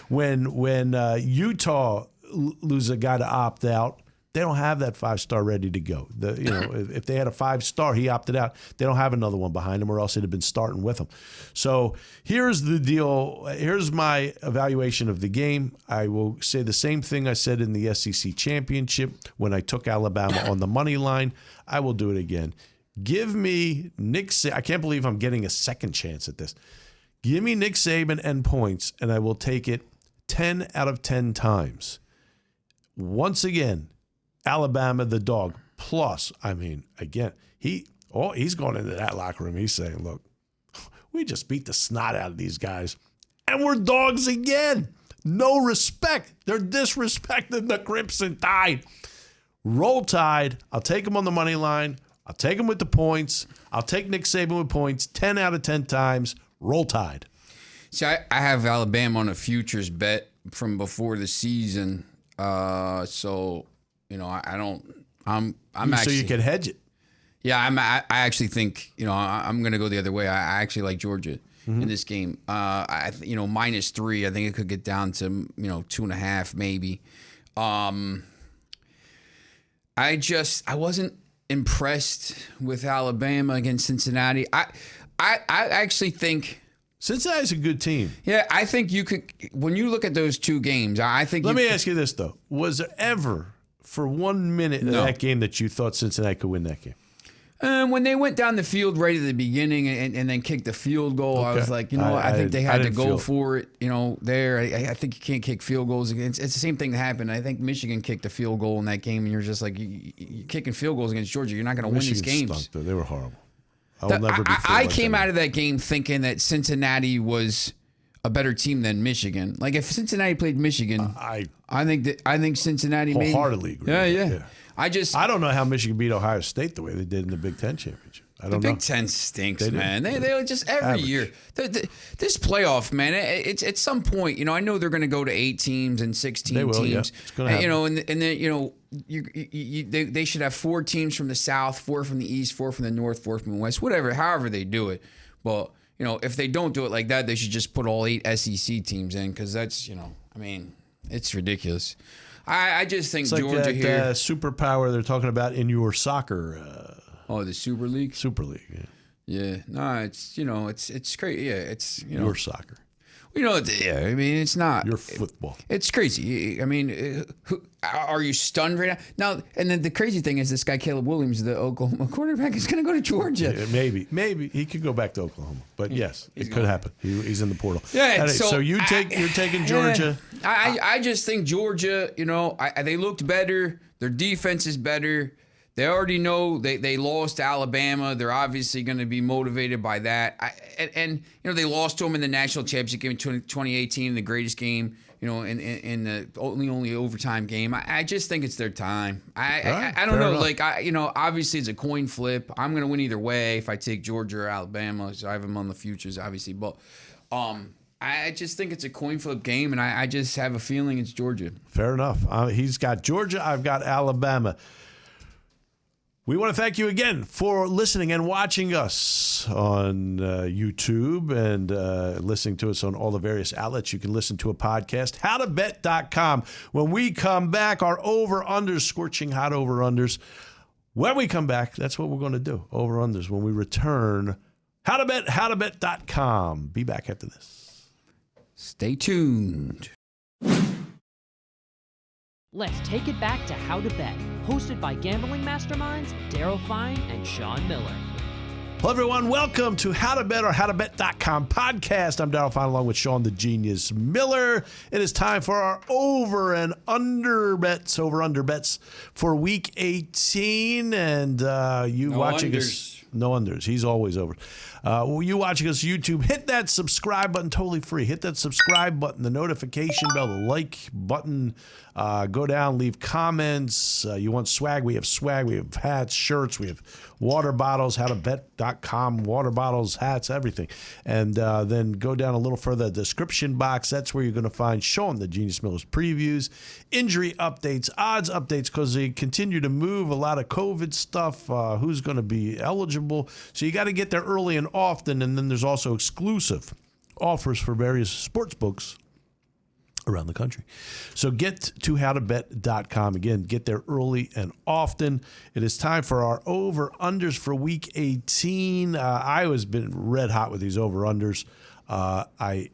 S2: When Utah loses a guy to opt out, they don't have that 5-star ready to go. If they had a 5-star, he opted out. They don't have another one behind him, or else he'd have been starting with him. So here's the deal. Here's my evaluation of the game. I will say the same thing I said in the SEC championship when I took Alabama on the money line. I will do it again. Give me Nick Saban. I can't believe I'm getting a second chance at this. Give me Nick Saban and points, and I will take it 10 out of 10 times. Once again, Alabama, the dog. Plus, he's going into that locker room. He's saying, look, we just beat the snot out of these guys, and we're dogs again. No respect. They're disrespecting the Crimson Tide. Roll Tide. I'll take them on the money line. I'll take them with the points. I'll take Nick Saban with points 10 out of 10 times. Roll Tide.
S3: See, I have Alabama on a futures bet from before the season. So
S2: you could hedge it.
S3: Yeah, I actually think I'm going to go the other way. I actually like Georgia in this game. -3. I think it could get down to 2.5 maybe. I wasn't impressed with Alabama against Cincinnati. I actually think
S2: Cincinnati's a good team.
S3: Yeah, I think you could. When you look at those two games, I think.
S2: Let me ask you this though: was there ever for 1 minute in that game that you thought Cincinnati could win that game?
S3: When they went down the field right at the beginning and then kicked the field goal, I was like, I think they had to go for it. There. I think you can't kick field goals against. It's the same thing that happened. I think Michigan kicked a field goal in that game, and you're just like, you're kicking field goals against Georgia. You're not going to win these games.
S2: Stunk, though. They were horrible.
S3: I came out of that game thinking that Cincinnati was a better team than Michigan. Like if Cincinnati played Michigan, I think Cincinnati
S2: wholeheartedly agree.
S3: Yeah. I
S2: don't know how Michigan beat Ohio State the way they did in the Big Ten championship. I don't know.
S3: The Big Ten stinks, man. They just every year. This playoff, man. It's at some point. I know they're going to go to 8 teams and 16
S2: they will,
S3: teams.
S2: Yeah. It's going to happen.
S3: And then they should have 4 teams from the South, 4 from the East, 4 from the North, 4 from the West. However they do it. But if they don't do it like that, they should just put all 8 SEC teams in because that's it's ridiculous. I just think
S2: it's
S3: Georgia
S2: like that,
S3: here.
S2: Superpower they're talking about in your soccer.
S3: The Super League.
S2: Super League. Yeah.
S3: No, it's crazy. Yeah, it's
S2: your soccer.
S3: It's not
S2: your football.
S3: It's crazy. Are you stunned right now? Now, and then the crazy thing is this guy Caleb Williams, the Oklahoma quarterback, is going to go to Georgia.
S2: Yeah, maybe he could go back to Oklahoma, but yes, it could happen. He's in the portal.
S3: Yeah.
S2: Anyway, so you're taking Georgia.
S3: I just think Georgia. They looked better. Their defense is better. They already know they lost to Alabama. They're obviously going to be motivated by that. And they lost to them in the national championship game in 2018, the greatest game, in the only overtime game. I just think it's their time. I don't know. Enough. Obviously it's a coin flip. I'm going to win either way if I take Georgia or Alabama. So I have them on the futures, obviously. But I just think it's a coin flip game, and I just have a feeling it's Georgia.
S2: Fair enough. He's got Georgia. I've got Alabama. We want to thank you again for listening and watching us on YouTube and listening to us on all the various outlets. You can listen to a podcast, howtobet.com. When we come back, our over-unders, scorching hot over-unders. When we come back, that's what we're going to do, over-unders. When we return, howtobet.com. Be back after this.
S3: Stay tuned.
S1: Let's take it back to How to Bet, hosted by gambling masterminds Daryl Fine and Sean Miller.
S2: Hello, everyone. Welcome to How to Bet or HowToBet.com podcast. I'm Daryl Fine along with Sean the Genius Miller. It is time for our over and under bets for week 18. And watching us, no unders. He's always over. You watching us YouTube, hit that subscribe button, totally free. Hit that subscribe button, the notification bell, the like button. Go down, leave comments. You want swag? We have swag. We have hats, shirts. We have water bottles, howtobet.com, water bottles, hats, everything. And then go down a little further, description box. That's where you're going to find Sean the Genius Miller's previews, injury updates, odds updates, because they continue to move a lot of COVID stuff, who's going to be eligible. So you got to get there early and often. And then there's also exclusive offers for various sports books around the country. So get to howtobet.com. Again, get there early and often. It is time for our over-unders for week 18. I was been red hot with these over-unders. I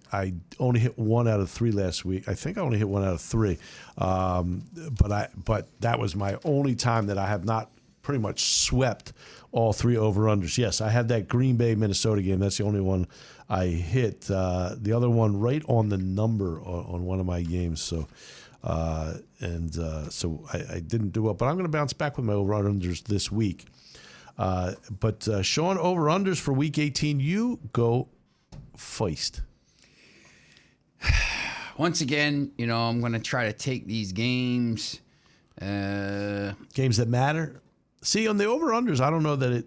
S2: only hit 1 out of 3 last week. I think I only hit 1 out of 3. But that was my only time that I have not pretty much swept all 3 over-unders. Yes, I had that Green Bay, Minnesota game. That's the only one I hit. The other one right on the number on one of my games. So I didn't do it. But I'm going to bounce back with my over-unders this week. But Sean, over-unders for week 18, you go first.
S3: Once again, I'm going to try to take these games.
S2: Games that matter. See, on the over-unders, I don't know that it,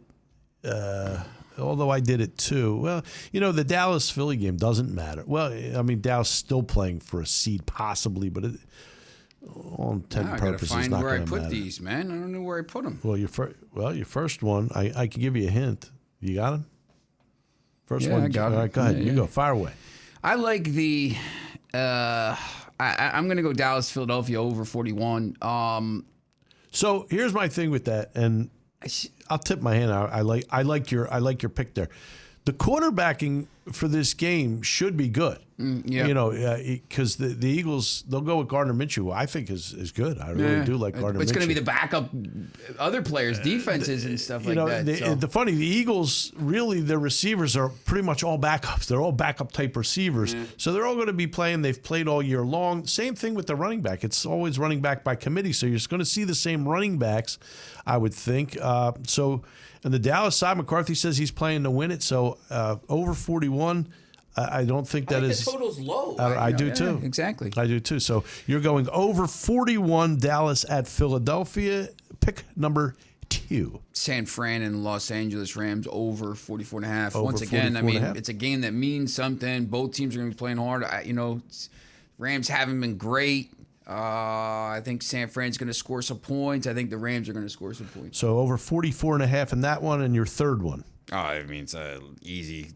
S2: although I did it too. Well, the Dallas-Philly game doesn't matter. Well, I mean, Dallas still playing for a seed possibly, but all intent and purposes is not going to matter. I got to find where I put
S3: these, man. I don't know where I put them.
S2: Well, your first one, I can give you a hint. You got them? First one.
S3: I got them.
S2: All right, go ahead.
S3: Yeah,
S2: you go. Fire away.
S3: I like the I'm going to go Dallas-Philadelphia over 41.
S2: So here's my thing with that, and I'll tip my hand out. I like your pick there. The quarterbacking for this game should be good.
S3: Yeah.
S2: You know, because the Eagles, they'll go with Gardner Minshew, who I think is good. I really do like Gardner Minshew.
S3: It's going to be the backup other players, defenses and stuff like that.
S2: The Eagles, really, their receivers are pretty much all backups. They're all backup type receivers. So they're all going to be playing. They've played all year long. Same thing with the running back. It's always running back by committee. So you're just going to see the same running backs, I would think. So on the Dallas side, McCarthy says he's playing to win it. So over 41. I don't think that is.
S3: The total's low.
S2: I do too.
S3: Exactly.
S2: I do too. So you're going over 41 Dallas at Philadelphia. Pick number 2.
S3: San Fran and Los Angeles Rams over 44.5.
S2: Over
S3: Once again, I mean,
S2: 44.5.
S3: it's a game that means something. Both teams are going to be playing hard. Rams haven't been great. I think San Fran's going to score some points. I think the Rams are going to score some points.
S2: So over 44.5 in that one, and your third one.
S3: Oh, I mean, it's easy.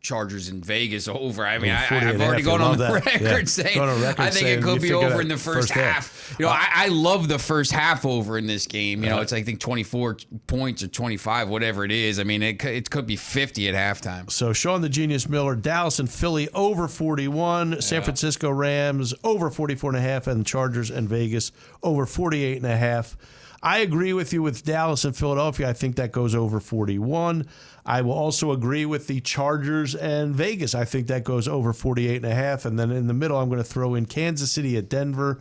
S3: Chargers in Vegas over. I mean, I've
S2: 48.5,
S3: already gone on the
S2: that.
S3: record saying I think it could be over in the first half. You know, I love the first half over in this game. You know, it's I think 24 points or 25, whatever it is. I mean, it could be 50 at halftime.
S2: So Sean the Genius Miller, Dallas and Philly over 41, San Francisco Rams over 44.5, and Chargers and Vegas over 48.5. I agree with you with Dallas and Philadelphia. I think that goes over 41. I will also agree with the Chargers and Vegas. I think that goes over 48.5. And then in the middle, I'm going to throw in Kansas City at Denver,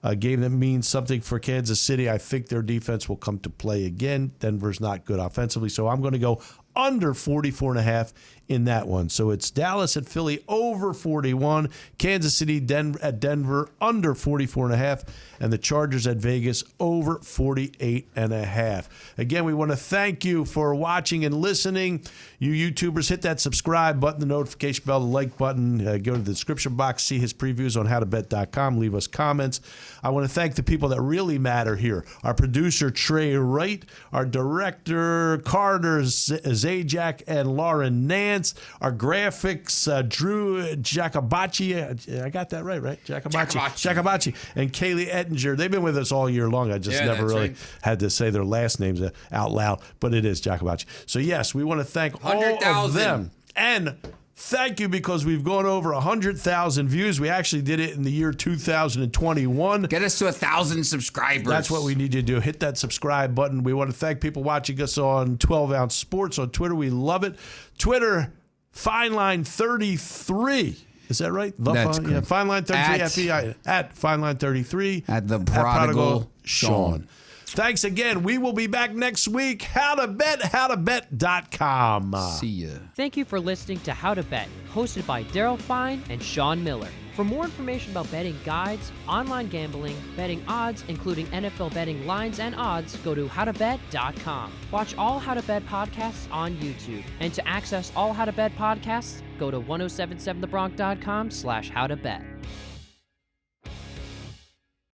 S2: a game that means something for Kansas City. I think their defense will come to play again. Denver's not good offensively, so I'm going to go under 44.5 in that one. So it's Dallas at Philly over 41, Kansas City at Denver under 44.5, and the Chargers at Vegas over 48.5. Again, we want to thank you for watching and listening. You YouTubers, hit that subscribe button, the notification bell, the like button. Go to the description box, see his previews on howtobet.com. Leave us comments. I want to thank the people that really matter here. Our producer, Trey Wright, our director, Carter Zajac and Lauren Nance, our graphics, Drew Jacobacci. I got that right? Jacobacci. And Kaylee Ettinger. They've been with us all year long. I just never really had to say their last names out loud, but it is Jacobacci. So, yes, we want to thank all of them. And thank you, because we've gone over 100,000 views. We actually did it in the year 2021.
S3: Get us to 1,000 subscribers.
S2: That's what we need you to do. Hit that subscribe button. We want to thank people watching us on 12 Ounce Sports on Twitter. We love it. Twitter, FineLine33. Is that right?
S3: That's correct.
S2: Yeah, FineLine33 at FineLine33
S3: at the Prodigal Sean.
S2: Thanks again. We will be back next week. howtobet.com.
S3: See ya.
S1: Thank you for listening to How to Bet, hosted by Daryl Fine and Sean Miller. For more information about betting guides, online gambling, betting odds, including NFL betting lines and odds, go to howtobet.com. Watch all How to Bet podcasts on YouTube. And to access all How to Bet podcasts, go to 1077thebronx.com/howtobet.